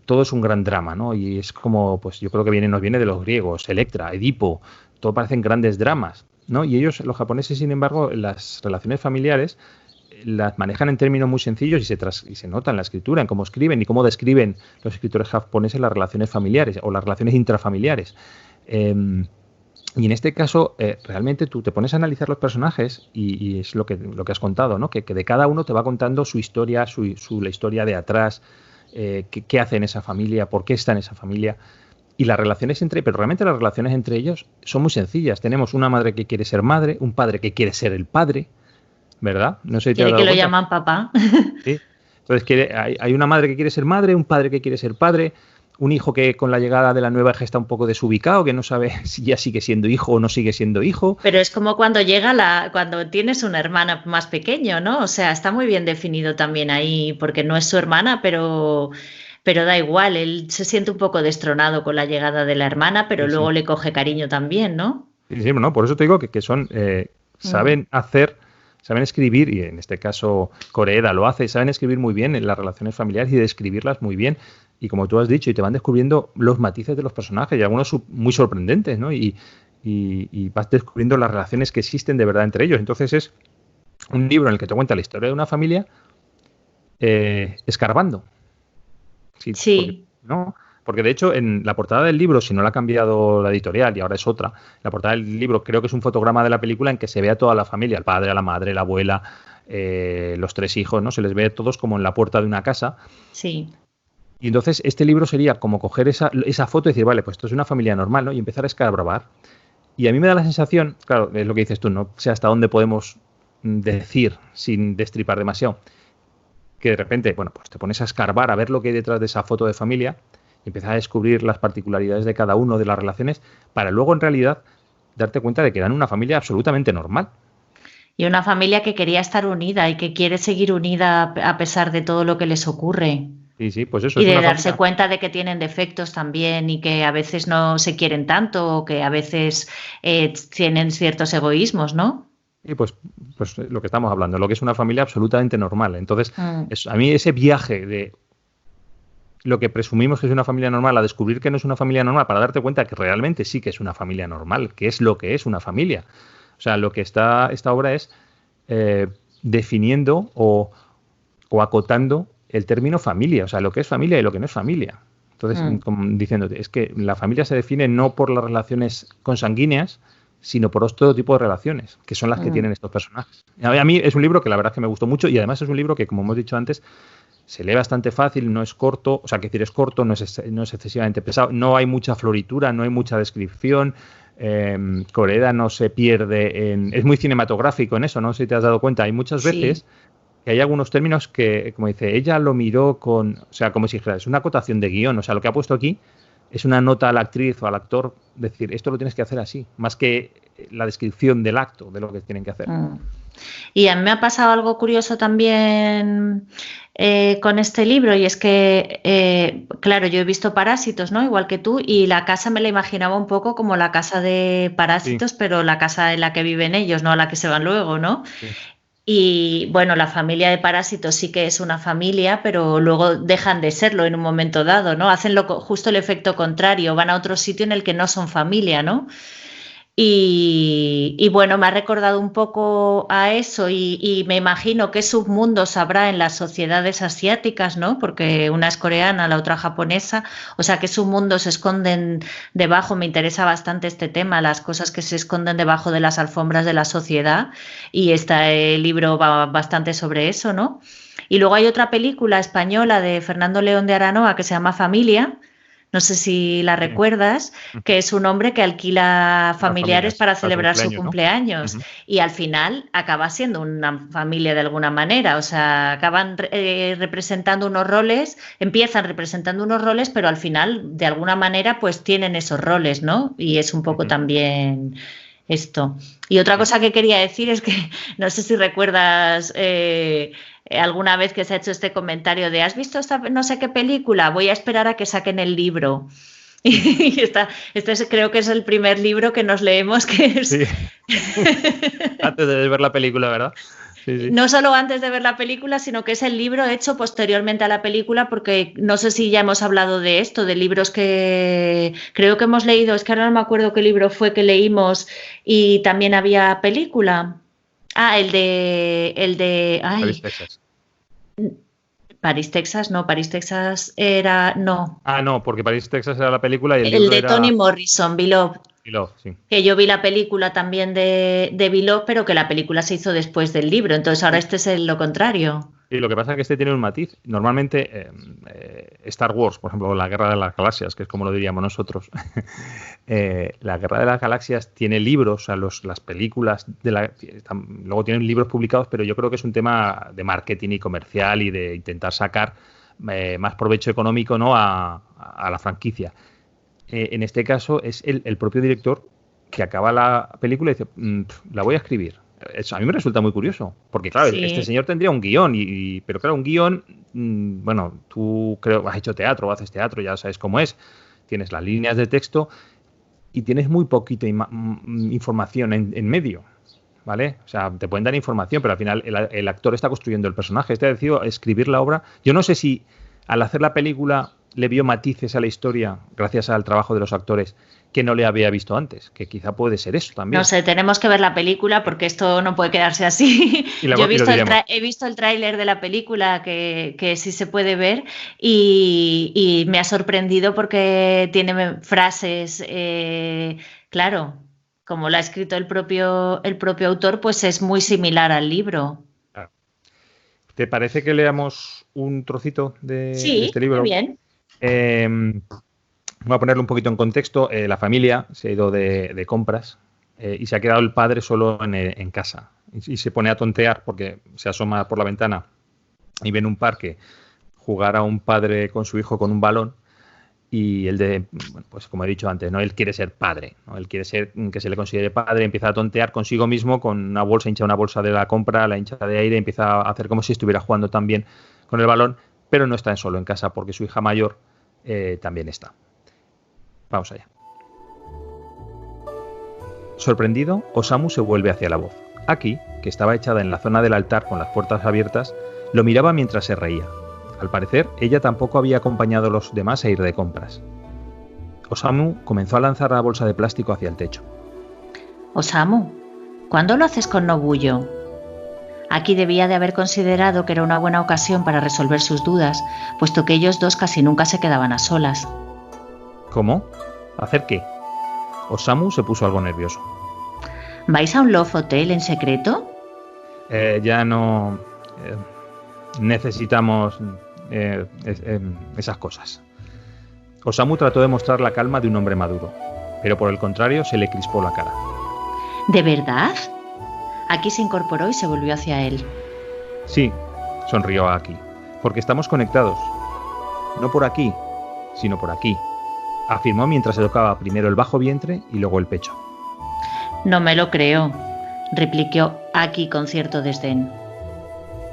Todo es un gran drama, ¿no? Y es como, pues yo creo que nos viene de los griegos, Electra, Edipo, todo parecen grandes dramas, ¿no? Y ellos, los japoneses, sin embargo, las relaciones familiares las manejan en términos muy sencillos y se nota en la escritura, en cómo escriben y cómo describen los escritores japoneses las relaciones familiares o las relaciones intrafamiliares. Y en este caso, realmente tú te pones a analizar los personajes y es lo que has contado, ¿no? Que de cada uno te va contando su historia, la historia de atrás, qué hace en esa familia, por qué está en esa familia. Y las relaciones pero realmente las relaciones entre ellos son muy sencillas. Tenemos una madre que quiere ser madre, un padre que quiere ser el padre, ¿verdad? No sé si te has Quiere dado que lo cuenta. llaman papá. Sí. Entonces hay una madre que quiere ser madre, un padre que quiere ser padre, un hijo que con la llegada de la nueva hija está un poco desubicado, que no sabe si ya sigue siendo hijo o no sigue siendo hijo. Pero es como cuando cuando tienes una hermana más pequeño, ¿no? O sea, está muy bien definido también ahí, porque no es su hermana, pero da igual, él se siente un poco destronado con la llegada de la hermana, pero Sí, luego sí. le coge cariño también, ¿no? Sí, no, por eso te digo que son saben escribir, y en este caso Koreeda lo hace, saben escribir muy bien en las relaciones familiares y describirlas muy bien. Y como tú has dicho, y te van descubriendo los matices de los personajes, y algunos muy sorprendentes, ¿no? Y vas descubriendo las relaciones que existen de verdad entre ellos. Entonces es un libro en el que te cuenta la historia de una familia escarbando. Sí, Sí. ¿no? Porque de hecho en la portada del libro, si no la ha cambiado la editorial y ahora es otra, la portada del libro creo que es un fotograma de la película en que se ve a toda la familia, el padre, a la madre, la abuela, los tres hijos, ¿no? Se les ve todos como en la puerta de una casa. Sí. Y entonces este libro sería como coger esa foto y decir, vale, pues esto es una familia normal, ¿no? Y empezar a escarbar. Y a mí me da la sensación, claro, es lo que dices tú, no sé hasta dónde podemos decir sin destripar demasiado, que de repente, bueno, pues te pones a escarbar, a ver lo que hay detrás de esa foto de familia y empiezas a descubrir las particularidades de cada uno de las relaciones para luego en realidad darte cuenta de que eran una familia absolutamente normal. Y una familia que quería estar unida y que quiere seguir unida a pesar de todo lo que les ocurre. Sí, pues eso Y es de una darse familia. cuenta de que tienen defectos también y que a veces no se quieren tanto o que a veces tienen ciertos egoísmos, ¿no? Y pues lo que estamos hablando, lo que es una familia absolutamente normal. Entonces, a mí ese viaje de lo que presumimos que es una familia normal a descubrir que no es una familia normal, para darte cuenta que realmente sí que es una familia normal, que es lo que es una familia. O sea, lo que esta obra es definiendo o acotando el término familia, o sea, lo que es familia y lo que no es familia. Entonces, como diciéndote, es que la familia se define no por las relaciones consanguíneas, sino por otro tipo de relaciones, que son las que tienen estos personajes. A mí es un libro que la verdad es que me gustó mucho y además es un libro que, como hemos dicho antes, se lee bastante fácil, no es corto, o sea, que decir, es corto, no es excesivamente pesado, no hay mucha floritura, no hay mucha descripción. Koreeda no se pierde es muy cinematográfico en eso, no sé si te has dado cuenta, hay muchas veces que hay algunos términos que, como dice, ella lo miró o sea, como si dijera, es una acotación de guión, o sea, lo que ha puesto aquí es una nota a la actriz o al actor, decir, esto lo tienes que hacer así, más que la descripción del acto, de lo que tienen que hacer. Y a mí me ha pasado algo curioso también con este libro y es que, claro, yo he visto Parásitos, ¿no? Igual que tú, y la casa me la imaginaba un poco como la casa de Parásitos, pero la casa en la que viven ellos, no a la que se van luego, ¿no? Sí. Y bueno, la familia de Parásitos sí que es una familia, pero luego dejan de serlo en un momento dado, ¿no? Hacen justo el efecto contrario, van a otro sitio en el que no son familia, ¿no? Y bueno, me ha recordado un poco a eso y me imagino qué submundos habrá en las sociedades asiáticas, ¿no? Porque una es coreana, la otra japonesa, o sea, qué submundos se esconden debajo. Me interesa bastante este tema, las cosas que se esconden debajo de las alfombras de la sociedad y este libro va bastante sobre eso, ¿no? Y luego hay otra película española de Fernando León de Aranoa que se llama Familia. No sé si la recuerdas, que es un hombre que alquila familiares para celebrar su cumpleaños, ¿no? Y al final acaba siendo una familia de alguna manera, o sea, acaban representando unos roles, empiezan representando unos roles, pero al final de alguna manera pues tienen esos roles, ¿no? Y es un poco también esto. Y otra cosa que quería decir es que no sé si recuerdas alguna vez que se ha hecho este comentario de ¿has visto esta no sé qué película? Voy a esperar a que saquen el libro. Y creo que es el primer libro que nos leemos que es... Sí. Antes de ver la película, ¿verdad? Sí, sí. No solo antes de ver la película, sino que es el libro hecho posteriormente a la película, porque no sé si ya hemos hablado de esto, de libros que creo que hemos leído, es que ahora no me acuerdo qué libro fue que leímos y también había película. Ah, el de, París, Texas. París, Texas, no, París, Texas era, no. Ah, no, porque París, Texas era la película y el El libro de era... Toni Morrison, Beloved. Beloved, sí. Que yo vi la película también de Beloved, pero que la película se hizo después del libro, entonces ahora este es lo contrario. Y lo que pasa es que este tiene un matiz. Normalmente Star Wars, por ejemplo, la Guerra de las Galaxias, que es como lo diríamos nosotros, la Guerra de las Galaxias tiene libros, o sea, las películas, luego tienen libros publicados, pero yo creo que es un tema de marketing y comercial y de intentar sacar más provecho económico, ¿no?, a la franquicia. En este caso es el propio director que acaba la película y dice, la voy a escribir. Eso a mí me resulta muy curioso, porque claro, Sí. este señor tendría un guión, pero claro, un guión, bueno, tú creo has hecho teatro o haces teatro, ya sabes cómo es, tienes las líneas de texto y tienes muy poquita información en medio, ¿vale? O sea, te pueden dar información, pero al final el actor está construyendo el personaje, ha decidido escribir la obra. Yo no sé si al hacer la película le vio matices a la historia gracias al trabajo de los actores que no le había visto antes, que quizá puede ser eso también. No sé, tenemos que ver la película porque esto no puede quedarse así. Yo he visto el tráiler de la película que sí se puede ver y me ha sorprendido porque tiene frases, claro, como la ha escrito el propio autor, pues es muy similar al libro. ¿Te parece que leamos un trocito de este libro? Muy bien. Voy a ponerlo un poquito en contexto. La familia se ha ido de compras y se ha quedado el padre solo en casa. Y se pone a tontear porque se asoma por la ventana y ve en un parque jugar a un padre con su hijo con un balón. Y pues como he dicho antes, ¿no? Él quiere ser padre, ¿no? Él quiere ser que se le considere padre, empieza a tontear consigo mismo con una bolsa, hincha una bolsa de la compra, la hincha de aire, empieza a hacer como si estuviera jugando también con el balón, pero no está solo en casa porque su hija mayor también está. Vamos allá. Sorprendido, Osamu se vuelve hacia la voz. Aki, que estaba echada en la zona del altar con las puertas abiertas, lo miraba mientras se reía. Al parecer, ella tampoco había acompañado a los demás a ir de compras. Osamu comenzó a lanzar la bolsa de plástico hacia el techo. Osamu, ¿cuándo lo haces con Nobuyo? Aki debía de haber considerado que era una buena ocasión para resolver sus dudas, puesto que ellos dos casi nunca se quedaban a solas. ¿Cómo? ¿Hacer qué? Osamu se puso algo nervioso. ¿Vais a un Love Hotel en secreto? Ya no... necesitamos esas cosas. Osamu trató de mostrar la calma de un hombre maduro, pero por el contrario se le crispó la cara. ¿De verdad? Aki se incorporó y se volvió hacia él. Sí, sonrió Aki, porque estamos conectados. No por aquí, sino por aquí, afirmó mientras se tocaba primero el bajo vientre y luego el pecho. No me lo creo, replicó Aki con cierto desdén.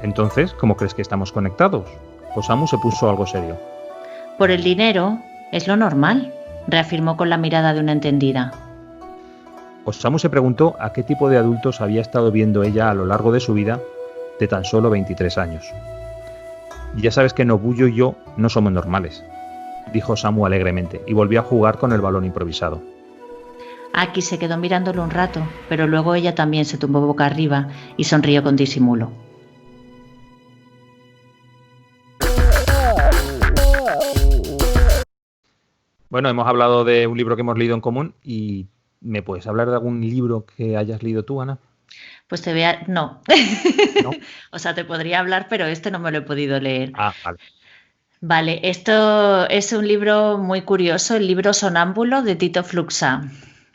Entonces, ¿cómo crees que estamos conectados? Osamu se puso algo serio. Por el dinero, es lo normal, reafirmó con la mirada de una entendida. Osamu se preguntó a qué tipo de adultos había estado viendo ella a lo largo de su vida de tan solo 23 años. Ya sabes que Nobuyo y yo no somos normales, dijo Osamu alegremente y volvió a jugar con el balón improvisado. Aki se quedó mirándolo un rato, pero luego ella también se tumbó boca arriba y sonrió con disimulo. Bueno, hemos hablado de un libro que hemos leído en común y ¿me puedes hablar de algún libro que hayas leído tú, Ana? Pues te voy a... No. ¿No? O sea, te podría hablar, pero este no me lo he podido leer. Ah, vale. Vale, esto es un libro muy curioso, el libro Sonámbulo de Tito Fluxá.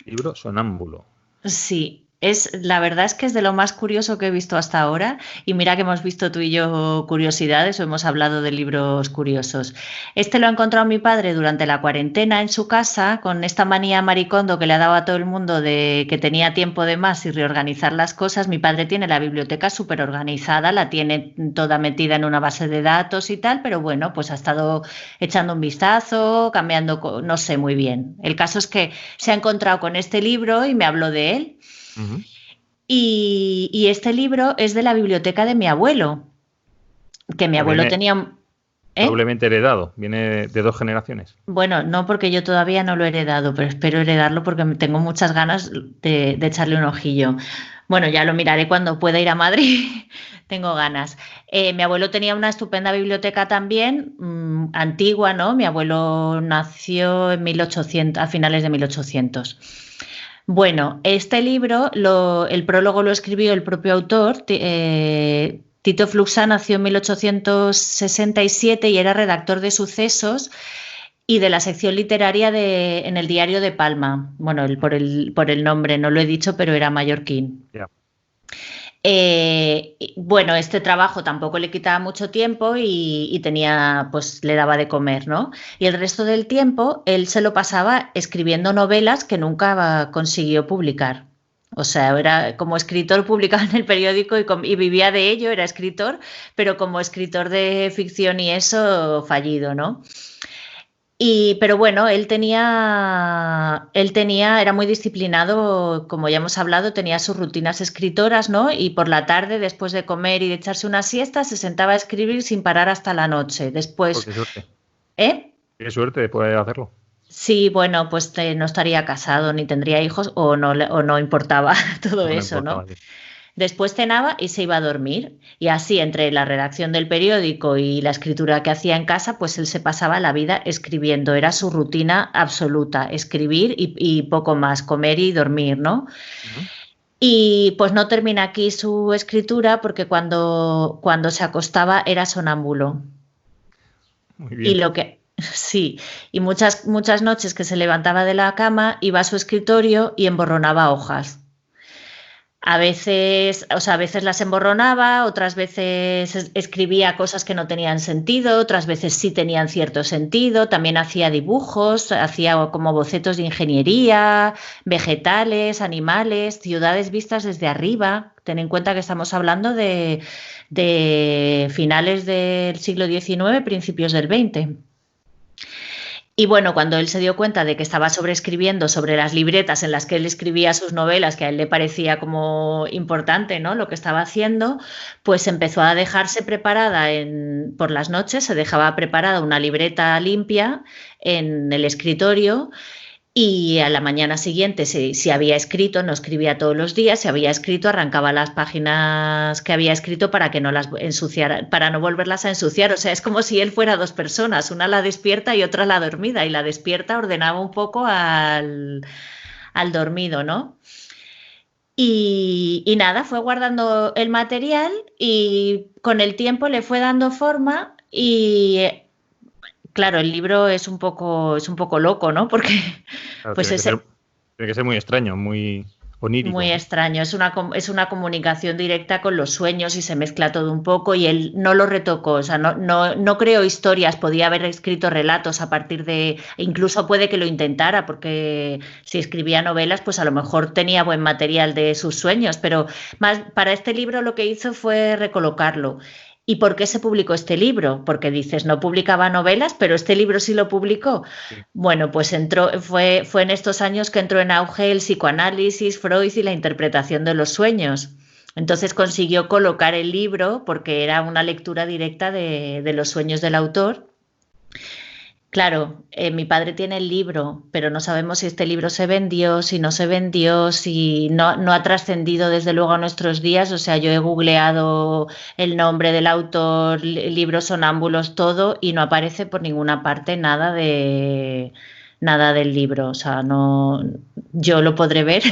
¿Libro Sonámbulo? Sí. La verdad es que es de lo más curioso que he visto hasta ahora, y mira que hemos visto tú y yo curiosidades o hemos hablado de libros curiosos. Este lo ha encontrado mi padre durante la cuarentena en su casa, con esta manía maricondo que le ha dado a todo el mundo de que tenía tiempo de más y reorganizar las cosas. Mi padre tiene la biblioteca súper organizada, la tiene toda metida en una base de datos y tal, pero bueno, pues ha estado echando un vistazo, cambiando, no sé muy bien. El caso es que se ha encontrado con este libro y me habló de él. Uh-huh. Y este libro es de la biblioteca de mi abuelo, que mi abuelo tenía... Probablemente heredado, viene de 2 generaciones. Bueno, no, porque yo todavía no lo he heredado, pero espero heredarlo porque tengo muchas ganas de echarle un ojillo. Bueno, ya lo miraré cuando pueda ir a Madrid. Tengo ganas. Mi abuelo tenía una estupenda biblioteca también, antigua, ¿no? Mi abuelo nació en 1800, a finales de 1800. Bueno, este libro, el prólogo lo escribió el propio autor. Tito Fluxá nació en 1867 y era redactor de Sucesos y de la sección literaria en el Diario de Palma. Bueno, por el nombre no lo he dicho, pero era mallorquín. Yeah. Bueno, este trabajo tampoco le quitaba mucho tiempo y tenía, pues le daba de comer, ¿no? Y el resto del tiempo él se lo pasaba escribiendo novelas que nunca consiguió publicar. O sea, era como escritor, publicaba en el periódico y vivía de ello, era escritor, pero como escritor de ficción y eso, fallido, ¿no? Pero bueno, él era muy disciplinado, como ya hemos hablado, tenía sus rutinas escritoras, ¿no? Y por la tarde, después de comer y de echarse una siesta, se sentaba a escribir sin parar hasta la noche. Después, qué suerte. ¿Eh? Qué suerte de poder hacerlo. Sí, bueno, pues no estaría casado ni tendría hijos o no importaba todo eso, ¿no? Después cenaba y se iba a dormir. Y así, entre la redacción del periódico y la escritura que hacía en casa, pues él se pasaba la vida escribiendo. Era su rutina absoluta, escribir y poco más, comer y dormir, ¿no? Uh-huh. Y pues no termina aquí su escritura porque cuando se acostaba era sonámbulo. Muy bien. Sí, y muchas noches que se levantaba de la cama, iba a su escritorio y emborronaba hojas. A veces las emborronaba, otras veces escribía cosas que no tenían sentido, otras veces sí tenían cierto sentido. También hacía dibujos, hacía como bocetos de ingeniería, vegetales, animales, ciudades vistas desde arriba. Ten en cuenta que estamos hablando de finales del siglo XIX, principios del XX. Y bueno, cuando él se dio cuenta de que estaba sobreescribiendo sobre las libretas en las que él escribía sus novelas, que a él le parecía como importante, ¿no?, lo que estaba haciendo, pues empezó a dejarse preparada por las noches, se dejaba preparada una libreta limpia en el escritorio. Y a la mañana siguiente, si había escrito, no escribía todos los días, si había escrito, arrancaba las páginas que había escrito para que no las ensuciara, para no volverlas a ensuciar. O sea, es como si él fuera 2 personas, una la despierta y otra la dormida, y la despierta ordenaba un poco al dormido, ¿no? Y nada, fue guardando el material y con el tiempo le fue dando forma y... Claro, el libro es un poco loco, ¿no? Porque claro, pues tiene que ser muy extraño, muy onírico. Muy extraño, es una comunicación directa con los sueños y se mezcla todo un poco y él no lo retocó, o sea, no creó historias, podía haber escrito relatos a partir de, incluso puede que lo intentara, porque si escribía novelas, pues a lo mejor tenía buen material de sus sueños, pero más para este libro lo que hizo fue recolocarlo. ¿Y por qué se publicó este libro? Porque dices, no publicaba novelas, pero este libro sí lo publicó. Sí. Bueno, pues fue en estos años que entró en auge el psicoanálisis, Freud y la interpretación de los sueños. Entonces consiguió colocar el libro porque era una lectura directa de los sueños del autor. Claro, mi padre tiene el libro, pero no sabemos si este libro se vendió, si no se vendió, si no ha trascendido desde luego a nuestros días. O sea, yo he googleado el nombre del autor, libros sonámbulos, todo, y no aparece por ninguna parte nada del libro. O sea, no, yo lo podré ver,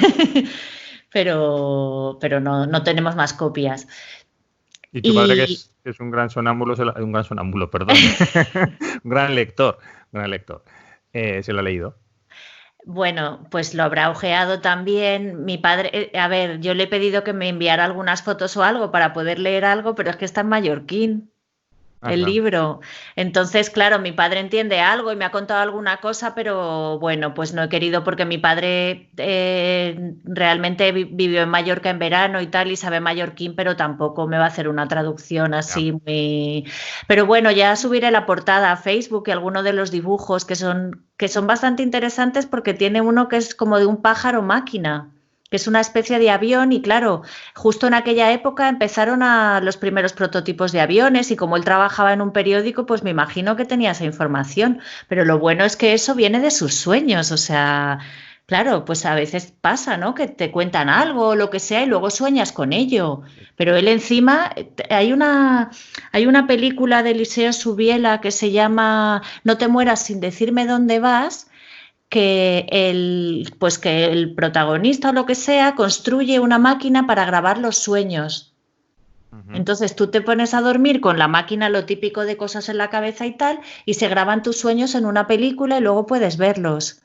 pero no tenemos más copias. Y tu padre, que es un gran sonámbulo, perdón, un gran lector, se lo ha leído. Bueno, pues lo habrá ojeado también. Mi padre, a ver, yo le he pedido que me enviara algunas fotos o algo para poder leer algo, pero es que está en mallorquín Ah, el claro. libro. Entonces, claro, mi padre entiende algo y me ha contado alguna cosa, pero bueno, pues no he querido porque mi padre realmente vivió en Mallorca en verano y tal y sabe mallorquín, pero tampoco me va a hacer una traducción Ya. así muy... Pero bueno, ya subiré la portada a Facebook y algunos de los dibujos que son bastante interesantes porque tiene uno que es como de un pájaro máquina, que es una especie de avión y claro, justo en aquella época empezaron a los primeros prototipos de aviones y como él trabajaba en un periódico, pues me imagino que tenía esa información. Pero lo bueno es que eso viene de sus sueños, o sea, claro, pues a veces pasa, ¿no? Que te cuentan algo o lo que sea y luego sueñas con ello. Pero él encima, hay una película de Eliseo Subiela que se llama No te mueras sin decirme dónde vas, pues que el protagonista o lo que sea construye una máquina para grabar los sueños. Ujú. Entonces tú te pones a dormir con la máquina, lo típico de cosas en la cabeza y tal, y se graban tus sueños en una película y luego puedes verlos.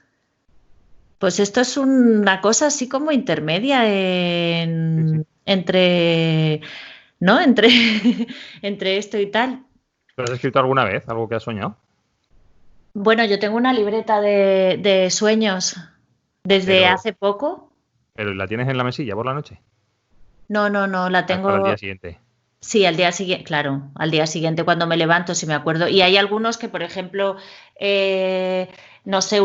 Pues esto es una cosa así como intermedia Sí, sí. entre, ¿no? Entre, entre esto y tal. ¿Lo has escrito alguna vez? ¿Algo que has soñado? Bueno, yo tengo una libreta de sueños desde Pero, hace poco. pero ¿la tienes en la mesilla por la noche? No, no, no, la Para el día tengo. siguiente. Sí, al día siguiente, claro, al día siguiente cuando me levanto, si me acuerdo. Y hay algunos que, por ejemplo, eh, no sé,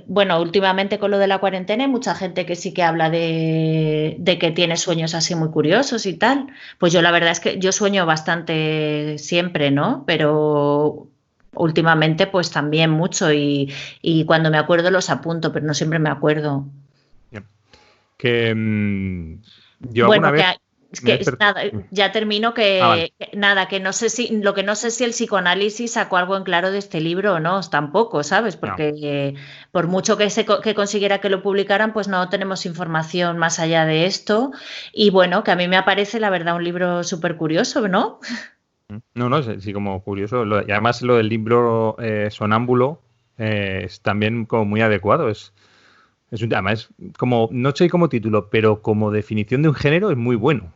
bueno, últimamente con lo de la cuarentena hay mucha gente que sí que habla de que tiene sueños así muy curiosos y tal. Pues yo la verdad es que yo sueño bastante siempre, ¿no? Pero últimamente pues también mucho y cuando me acuerdo los apunto, pero no siempre me acuerdo. Bien. Que yo alguna Bueno, vez es me he que despertado. nada, ya termino Ah, vale. nada, que no sé si, lo que no sé si el psicoanálisis sacó algo en claro de este libro o no, tampoco, ¿sabes? No. Porque por mucho que consiguiera que lo publicaran, pues no tenemos información más allá de esto. Y bueno, que a mí me parece, la verdad, un libro súper curioso, ¿no? No, no, sí, como curioso. Y además lo del libro Sonámbulo es también como muy adecuado. Además, como, no sé como título, pero como definición de un género es muy bueno.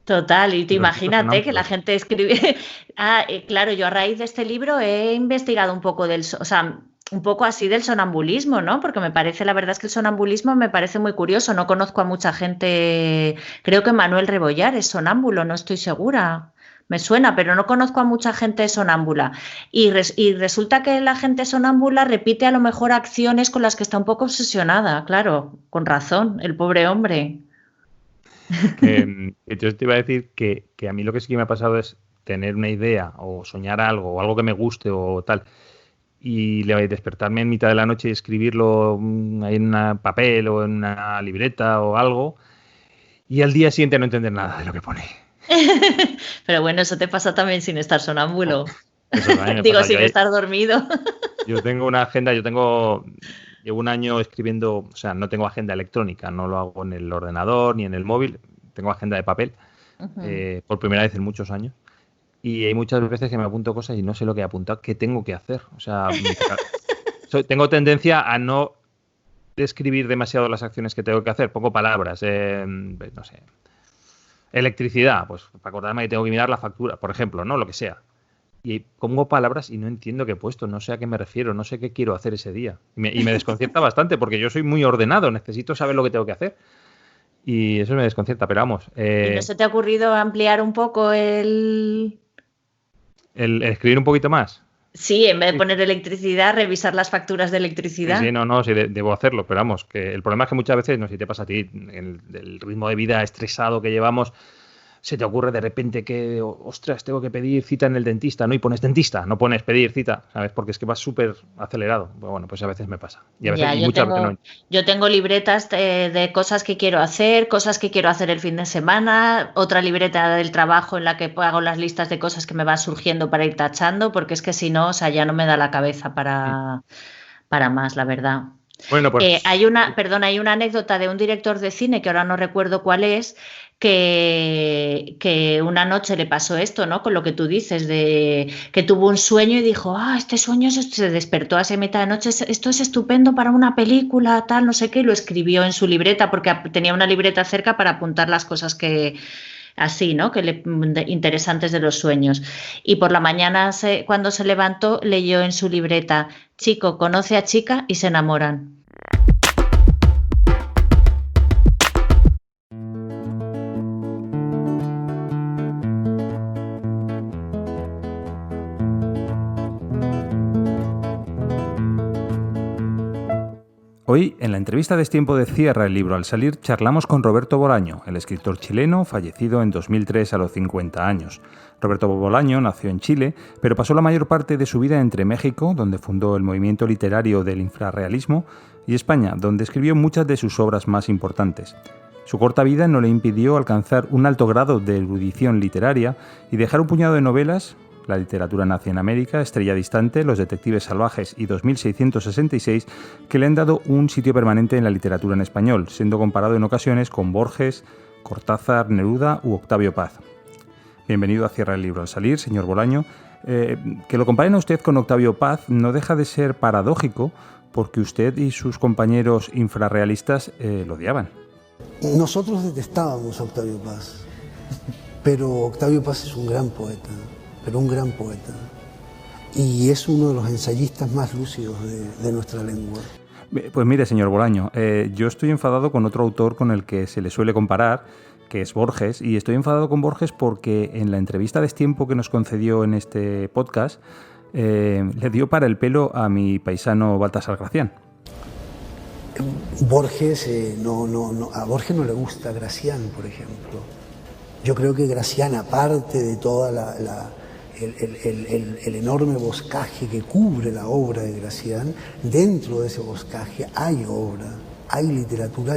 Total, y te Los libros imagínate que la sonámbulos. gente escribe. Claro, yo a raíz de este libro he investigado un poco o sea, un poco así del sonambulismo, ¿no? Porque me parece, la verdad es que el sonambulismo me parece muy curioso. No conozco a mucha gente. Creo que Manuel Rebollar es sonámbulo, no estoy segura. Me suena, pero no conozco a mucha gente sonámbula. Y resulta que la gente sonámbula repite a lo mejor acciones con las que está un poco obsesionada, claro, con razón, el pobre hombre. Que yo te iba a decir que a mí lo que sí que me ha pasado es tener una idea o soñar algo o algo que me guste o tal y despertarme en mitad de la noche y escribirlo ahí en un papel o en una libreta o algo y al día siguiente no entender nada de lo que pone. Pero bueno, eso te pasa también sin estar sonámbulo. Eso también me Digo, pasa. sin estar dormido. Yo tengo una agenda, llevo un año escribiendo, o sea, no tengo agenda electrónica, no lo hago en el ordenador ni en el móvil, tengo agenda de papel, Ujú. por primera vez en muchos años. Y hay muchas veces que me apunto cosas y no sé lo que he apuntado, qué tengo que hacer. O sea, tengo tendencia a no describir demasiado las acciones que tengo que hacer, pongo palabras, no sé, electricidad, pues para acordarme que tengo que mirar la factura, por ejemplo, ¿no? Lo que sea. Y pongo palabras y no entiendo qué he puesto, no sé a qué me refiero, no sé qué quiero hacer ese día. Y me desconcierta bastante porque yo soy muy ordenado, necesito saber lo que tengo que hacer. Y eso me desconcierta, pero vamos, ¿Y no se te ha ocurrido ampliar un poco el... el escribir un poquito más. Sí, en vez de Sí, poner electricidad, revisar las facturas de sí, sí, electricidad? no, no, sí, debo hacerlo, pero vamos, que el problema es que muchas veces, no sé si te pasa a ti, el ritmo de vida estresado que llevamos, se te ocurre de repente que, ostras, tengo que pedir cita en el dentista, ¿no? Y pones dentista, no pones pedir cita, ¿sabes? Porque es que vas súper acelerado. Bueno, pues a veces me pasa. Ya, Y muchas veces no. yo tengo libretas de cosas que quiero hacer, cosas que quiero hacer el fin de semana, otra libreta del trabajo en la que hago las listas de cosas que me van surgiendo para ir tachando, porque es que si no, o sea, ya no me da la cabeza para más, la verdad. Bueno, pues hay una anécdota de un director de cine, que ahora no recuerdo cuál es, que una noche le pasó esto, ¿no? Con lo que tú dices, de que tuvo un sueño y dijo, este sueño se despertó a mitad de noche, esto es estupendo para una película, tal, no sé qué, y lo escribió en su libreta, porque tenía una libreta cerca para apuntar las cosas que así, ¿no? Interesantes de los sueños. Y por la mañana, cuando se levantó, leyó en su libreta: chico conoce a chica y se enamoran. Hoy, en la entrevista de Destiempo de Cierra el libro al salir, charlamos con Roberto Bolaño, el escritor chileno fallecido en 2003 a los 50 años. Roberto Bolaño nació en Chile, pero pasó la mayor parte de su vida entre México, donde fundó el movimiento literario del infrarrealismo, y España, donde escribió muchas de sus obras más importantes. Su corta vida no le impidió alcanzar un alto grado de erudición literaria y dejar un puñado de novelas: La literatura nace en América, Estrella distante, Los detectives salvajes y 2666, que le han dado un sitio permanente en la literatura en español, siendo comparado en ocasiones con Borges, Cortázar, Neruda u Octavio Paz. Bienvenido a Cierra el libro al salir, señor Bolaño. Que lo comparen a usted con Octavio Paz no deja de ser paradójico, porque usted y sus compañeros infrarrealistas lo odiaban. Nosotros detestábamos a Octavio Paz, pero Octavio Paz es un gran poeta. Pero un gran poeta, y es uno de los ensayistas más lúcidos de nuestra lengua. Pues mire, señor Bolaño, yo estoy enfadado con otro autor con el que se le suele comparar, que es Borges, y estoy enfadado con Borges porque en la entrevista de Destiempo que nos concedió en este podcast, le dio para el pelo a mi paisano Baltasar Gracián. Borges, a Borges no le gusta Gracián, por ejemplo. Yo creo que Gracián, aparte de toda el enorme boscaje que cubre la obra de Gracián, dentro de ese boscaje hay obra, hay literatura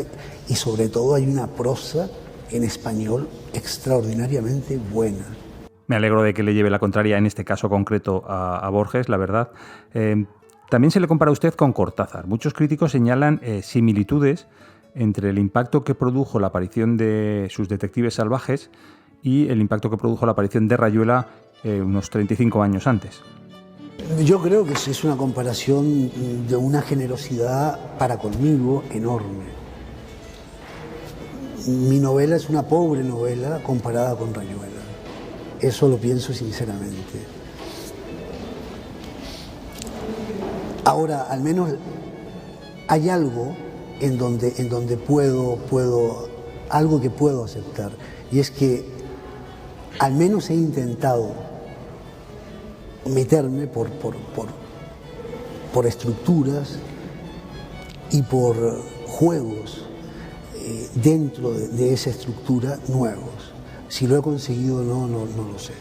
y sobre todo hay una prosa en español extraordinariamente buena. Me alegro de que le lleve la contraria en este caso concreto a Borges, la verdad. También se le compara a usted con Cortázar. Muchos críticos señalan similitudes entre el impacto que produjo la aparición de sus detectives salvajes y el impacto que produjo la aparición de Rayuela unos 35 años antes. Yo creo que es una comparación de una generosidad para conmigo enorme. Mi novela es una pobre novela comparada con Rayuela. Eso lo pienso sinceramente. Ahora, al menos hay algo en donde puedo algo que puedo aceptar, y es que al menos he intentado meterme por estructuras y por juegos dentro de esa estructura nuevos. Si lo he conseguido o no lo sé.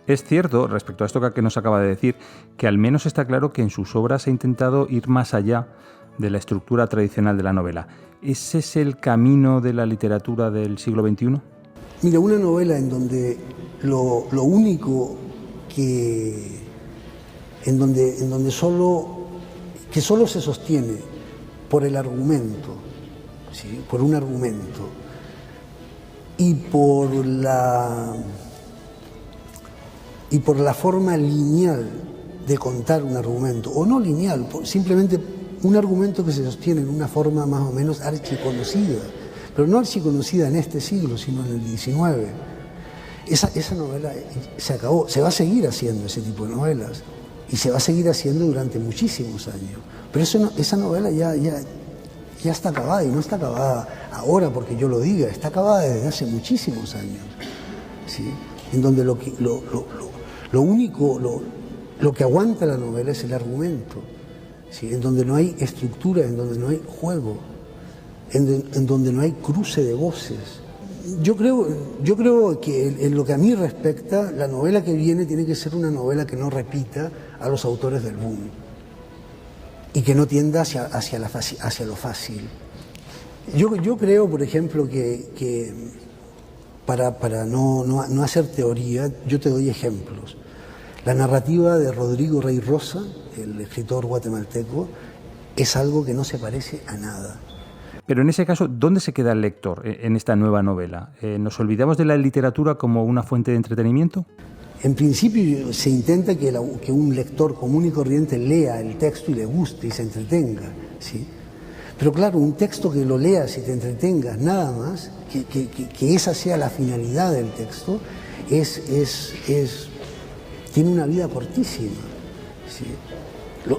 Es cierto, respecto a esto que nos acaba de decir, que al menos está claro que en sus obras ha intentado ir más allá de la estructura tradicional de la novela. ¿Ese es el camino de la literatura del siglo XXI? Mira, una novela en donde lo único en donde solo se sostiene por el argumento, ¿sí? Por un argumento y por la forma lineal de contar un argumento, o no lineal, simplemente un argumento que se sostiene en una forma más o menos archiconocida, pero no archiconocida en este siglo, sino en el XIX. Esa novela se acabó. Se va a seguir haciendo ese tipo de novelas y se va a seguir haciendo durante muchísimos años. Pero esa novela ya está acabada, y no está acabada ahora porque yo lo diga, está acabada desde hace muchísimos años, ¿sí? En donde lo que aguanta la novela es el argumento, ¿sí? En donde no hay estructura, en donde no hay juego, en donde no hay cruce de voces. Yo creo que en lo que a mí respecta, la novela que viene tiene que ser una novela que no repita a los autores del boom y que no tienda hacia lo fácil. Yo creo, por ejemplo, que para no hacer teoría, yo te doy ejemplos. La narrativa de Rodrigo Rey Rosa, el escritor guatemalteco, es algo que no se parece a nada. Pero en ese caso, ¿dónde se queda el lector en esta nueva novela? ¿Nos olvidamos de la literatura como una fuente de entretenimiento? En principio se intenta que un lector común y corriente lea el texto y le guste y se entretenga, ¿sí? Pero claro, un texto que lo leas y te entretengas nada más, que esa sea la finalidad del texto, tiene una vida cortísima, ¿sí?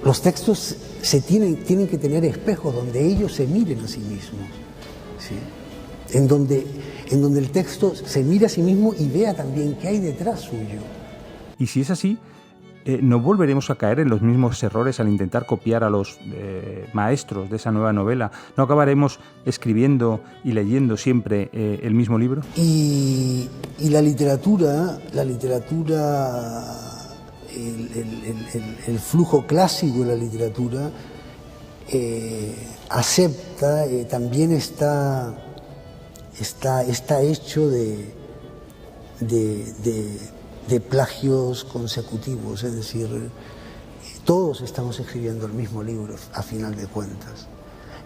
Los textos tienen que tener espejos donde ellos se miren a sí mismos, ¿sí? En donde el texto se mira a sí mismo y vea también qué hay detrás suyo. Y si es así, ¿no volveremos a caer en los mismos errores al intentar copiar a los maestros de esa nueva novela? ¿No acabaremos escribiendo y leyendo siempre el mismo libro? Y la literatura, el flujo clásico de la literatura acepta, también está hecho de plagios consecutivos, es decir, todos estamos escribiendo el mismo libro a final de cuentas,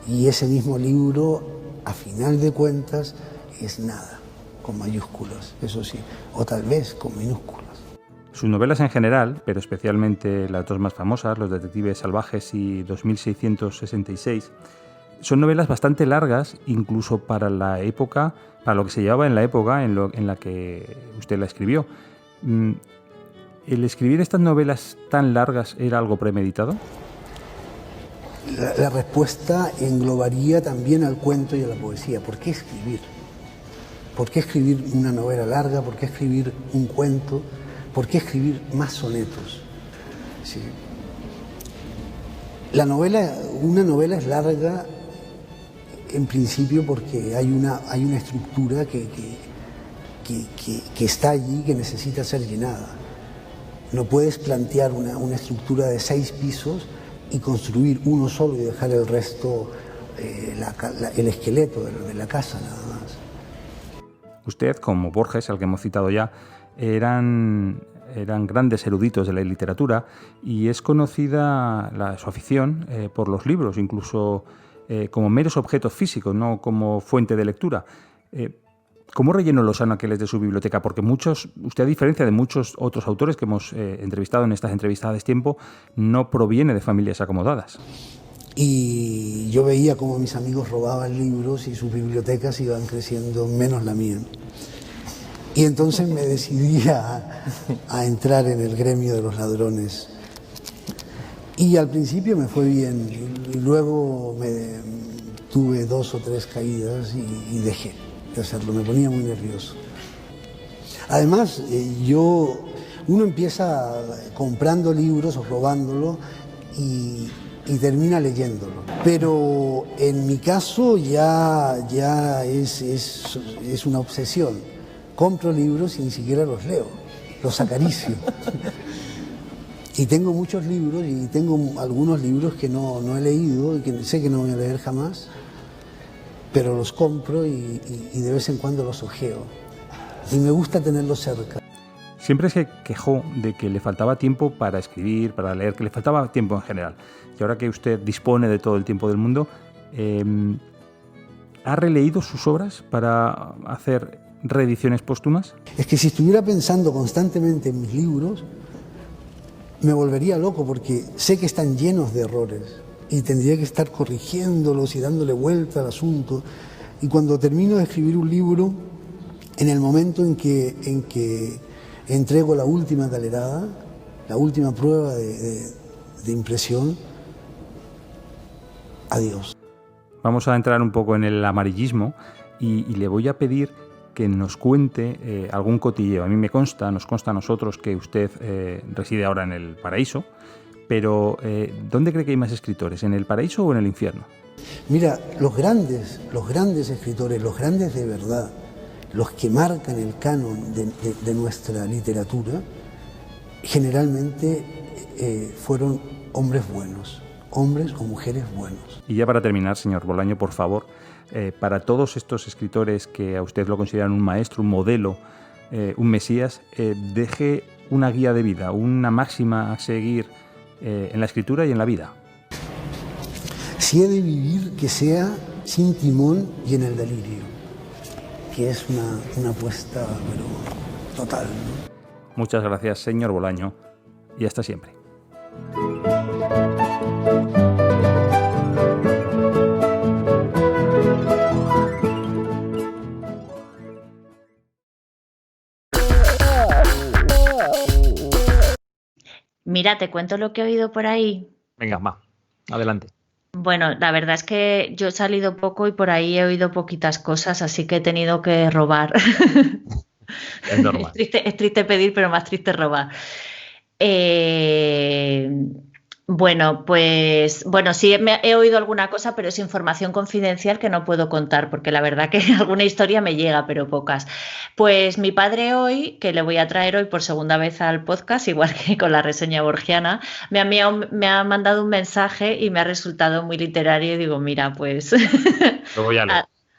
y ese mismo libro a final de cuentas es nada, con mayúsculas, eso sí, o tal vez con minúsculas. Sus novelas en general, pero especialmente las dos más famosas, Los detectives salvajes y 2666, son novelas bastante largas, incluso para la época, para lo que se llevaba en la época en la que usted la escribió. ¿El escribir estas novelas tan largas era algo premeditado? La respuesta englobaría también al cuento y a la poesía. ¿Por qué escribir? ¿Por qué escribir una novela larga? ¿Por qué escribir un cuento? ¿Por qué escribir más sonetos? ¿Sí? Una novela es larga en principio porque hay una estructura que está allí, que necesita ser llenada. No puedes plantear una estructura de 6 pisos y construir uno solo y dejar el resto, el esqueleto de la casa nada más. Usted, como Borges, al que hemos citado ya, eran grandes eruditos de la literatura y es conocida su afición por los libros, incluso como meros objetos físicos, no como fuente de lectura. ¿Cómo rellenó los anaqueles de su biblioteca? Porque usted, a diferencia de muchos otros autores que hemos entrevistado en estas entrevistas a destiempo, no proviene de familias acomodadas. Y yo veía cómo mis amigos robaban libros y sus bibliotecas iban creciendo, menos la mía. Y entonces me decidí a entrar en el gremio de los ladrones. Y al principio me fue bien, y luego tuve 2 o 3 caídas y dejé de hacerlo, me ponía muy nervioso. Además, uno empieza comprando libros o robándolo y termina leyéndolo. Pero en mi caso ya es una obsesión. Compro libros y ni siquiera los leo, los acaricio. Y tengo muchos libros y tengo algunos libros que no he leído y que sé que no voy a leer jamás, pero los compro y de vez en cuando los hojeo. Y me gusta tenerlos cerca. Siempre se quejó de que le faltaba tiempo para escribir, para leer, que le faltaba tiempo en general. Y ahora que usted dispone de todo el tiempo del mundo, ¿ha releído sus obras para hacer reediciones póstumas? Es que si estuviera pensando constantemente en mis libros, me volvería loco porque sé que están llenos de errores y tendría que estar corrigiéndolos y dándole vuelta al asunto. Y cuando termino de escribir un libro, en el momento en que entrego la última talerada, la última prueba de impresión, adiós. Vamos a entrar un poco en el amarillismo y le voy a pedir que nos cuente algún cotilleo. A mí nos consta a nosotros que usted reside ahora en el paraíso, pero ¿dónde cree que hay más escritores? ¿En el paraíso o en el infierno? Mira, los grandes escritores, los grandes de verdad, los que marcan el canon de nuestra literatura, generalmente fueron hombres buenos, hombres o mujeres buenos. Y ya para terminar, señor Bolaño, por favor, para todos estos escritores que a usted lo consideran un maestro, un modelo, un mesías, deje una guía de vida, una máxima a seguir en la escritura y en la vida. si he de vivir, que sea sin timón y en el delirio, que es una apuesta pero total, ¿no? Muchas gracias, señor Bolaño, y hasta siempre. Mira, te cuento lo que he oído por ahí. Venga, va, adelante. Bueno, la verdad es que yo he salido poco y por ahí he oído poquitas cosas, así que he tenido que robar. Es normal. Es triste pedir, pero más triste robar. Bueno, pues sí, he oído alguna cosa, pero es información confidencial que no puedo contar, porque la verdad que alguna historia me llega, pero pocas. Pues mi padre hoy, que le voy a traer hoy por segunda vez al podcast, igual que con la reseña borgiana, me ha mandado un mensaje y me ha resultado muy literario y digo, mira, pues Luego ya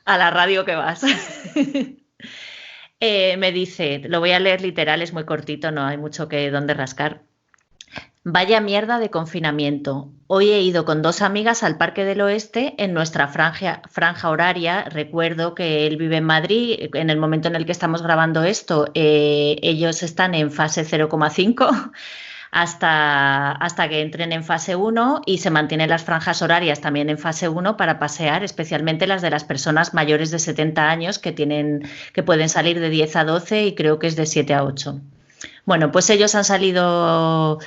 a la radio que vas. Me dice, lo voy a leer literal, es muy cortito, no hay mucho que donde rascar. Vaya mierda de confinamiento. Hoy he ido con 2 amigas al Parque del Oeste en nuestra franja horaria. Recuerdo que él vive en Madrid. En el momento en el que estamos grabando esto, ellos están en fase 0,5 hasta que entren en fase 1 y se mantienen las franjas horarias también en fase 1 para pasear, especialmente las de las personas mayores de 70 años que pueden salir de 10 a 12 y creo que es de 7 a 8. Bueno, pues ellos han salido...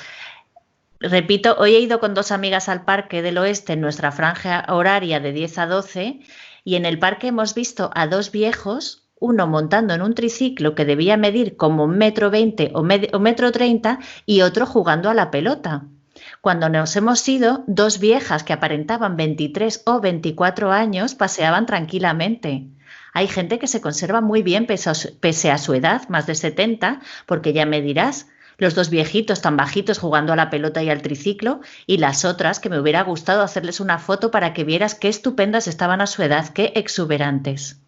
Repito, hoy he ido con 2 amigas al Parque del Oeste en nuestra franja horaria de 10 a 12 y en el parque hemos visto a 2 viejos, uno montando en un triciclo que debía medir como 1,20 m o 1,30 m y otro jugando a la pelota. Cuando nos hemos ido, 2 viejas que aparentaban 23 o 24 años paseaban tranquilamente. Hay gente que se conserva muy bien pese a su edad, más de 70, porque ya me dirás, los 2 viejitos tan bajitos jugando a la pelota y al triciclo, y las otras que me hubiera gustado hacerles una foto para que vieras qué estupendas estaban a su edad, qué exuberantes.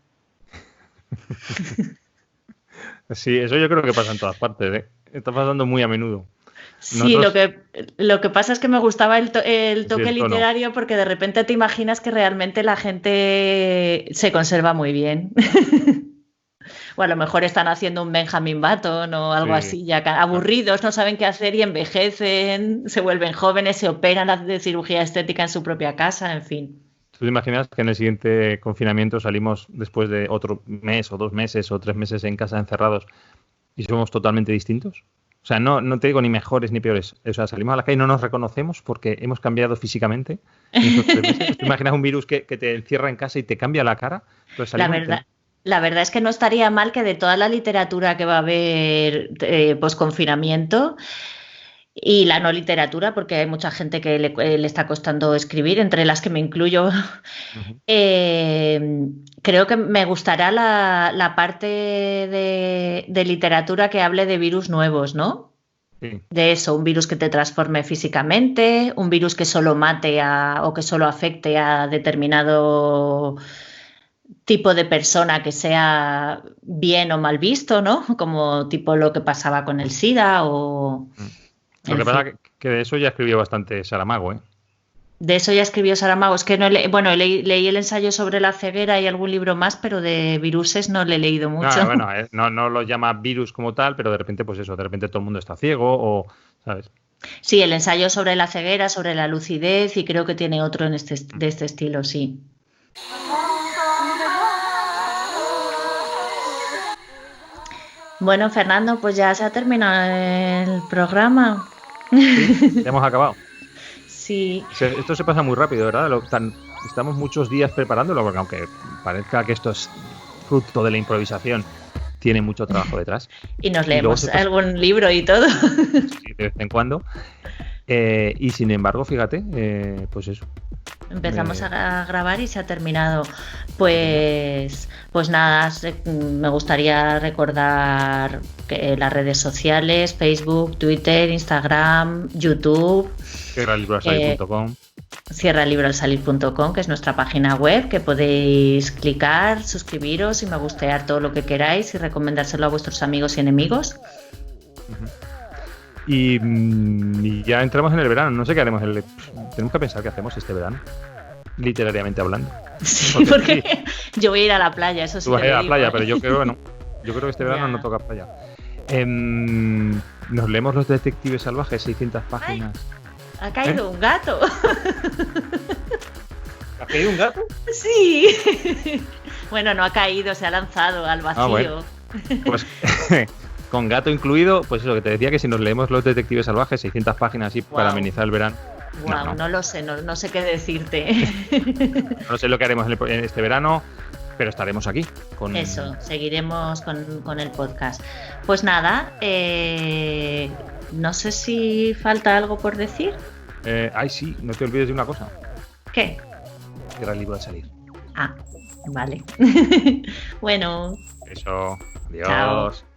Sí, eso yo creo que pasa en todas partes, ¿eh? Está pasando muy a menudo. Sí, lo que pasa es que me gustaba el toque literario porque de repente te imaginas que realmente la gente se conserva muy bien. O a lo mejor están haciendo un Benjamin Button o algo así, ya aburridos, no saben qué hacer y envejecen, se vuelven jóvenes, se operan, hacen cirugía estética en su propia casa, en fin. ¿Tú te imaginas que en el siguiente confinamiento salimos después de otro mes o 2 meses o 3 meses en casa encerrados y somos totalmente distintos? O sea, no te digo ni mejores ni peores. O sea, salimos a la calle y no nos reconocemos porque hemos cambiado físicamente en esos 3 meses. ¿Te imaginas un virus que te encierra en casa y te cambia la cara? Pues la verdad es que no estaría mal que de toda la literatura que va a haber post-confinamiento y la no literatura, porque hay mucha gente que le está costando escribir, entre las que me incluyo, creo que me gustará la parte de literatura que hable de virus nuevos, ¿no? Sí. De eso, un virus que te transforme físicamente, un virus que solo mate o que solo afecte a determinado tipo de persona que sea bien o mal visto, ¿no? Como tipo lo que pasaba con el SIDA o... Lo que pasa es que de eso ya escribió bastante Saramago, ¿eh? De eso ya escribió Saramago. Es que leí el ensayo sobre la ceguera y algún libro más, pero de viruses no le he leído mucho. No lo llama virus como tal, pero de repente, pues eso, de repente todo el mundo está ciego o, ¿sabes? Sí, el ensayo sobre la ceguera, sobre la lucidez y creo que tiene otro de este estilo, sí. Bueno, Fernando, pues ya se ha terminado el programa. Sí, ya hemos acabado. Sí. Esto se pasa muy rápido, ¿verdad? Estamos muchos días preparándolo, porque aunque parezca que esto es fruto de la improvisación, tiene mucho trabajo detrás. Y nos leemos algún libro y todo. Sí, de vez en cuando. Y sin embargo, fíjate, pues eso. Empezamos a grabar y se ha terminado. Pues nada, me gustaría recordar que las redes sociales, Facebook, Twitter, Instagram, YouTube. Sierralibroalsalir.com. Sierralibroalsalir.com, que es nuestra página web, que podéis clicar, suscribiros y me gustear todo lo que queráis y recomendárselo a vuestros amigos y enemigos. Y ya entramos en el verano, no sé qué haremos. Tenemos que pensar qué hacemos este verano. literariamente hablando. Sí, porque yo voy a ir a la playa, eso sí. Tú vas a ir a la playa, pero yo creo que este verano no toca playa. Nos leemos Los Detectives Salvajes, 600 páginas. Ay, ha caído un gato. ¿Ha caído un gato? Sí. Bueno, no ha caído, se ha lanzado al vacío. Bueno. Pues con gato incluido, pues eso, que te decía que si nos leemos Los Detectives Salvajes, 600 páginas así para amenizar el verano. Wow, no lo sé, no sé qué decirte. No sé lo que haremos en este verano, pero estaremos aquí. Eso, seguiremos con el podcast. Pues nada, no sé si falta algo por decir. Sí, no te olvides de una cosa. ¿Qué? Era el libro al salir. Ah, vale. Bueno. Eso, adiós. Chao.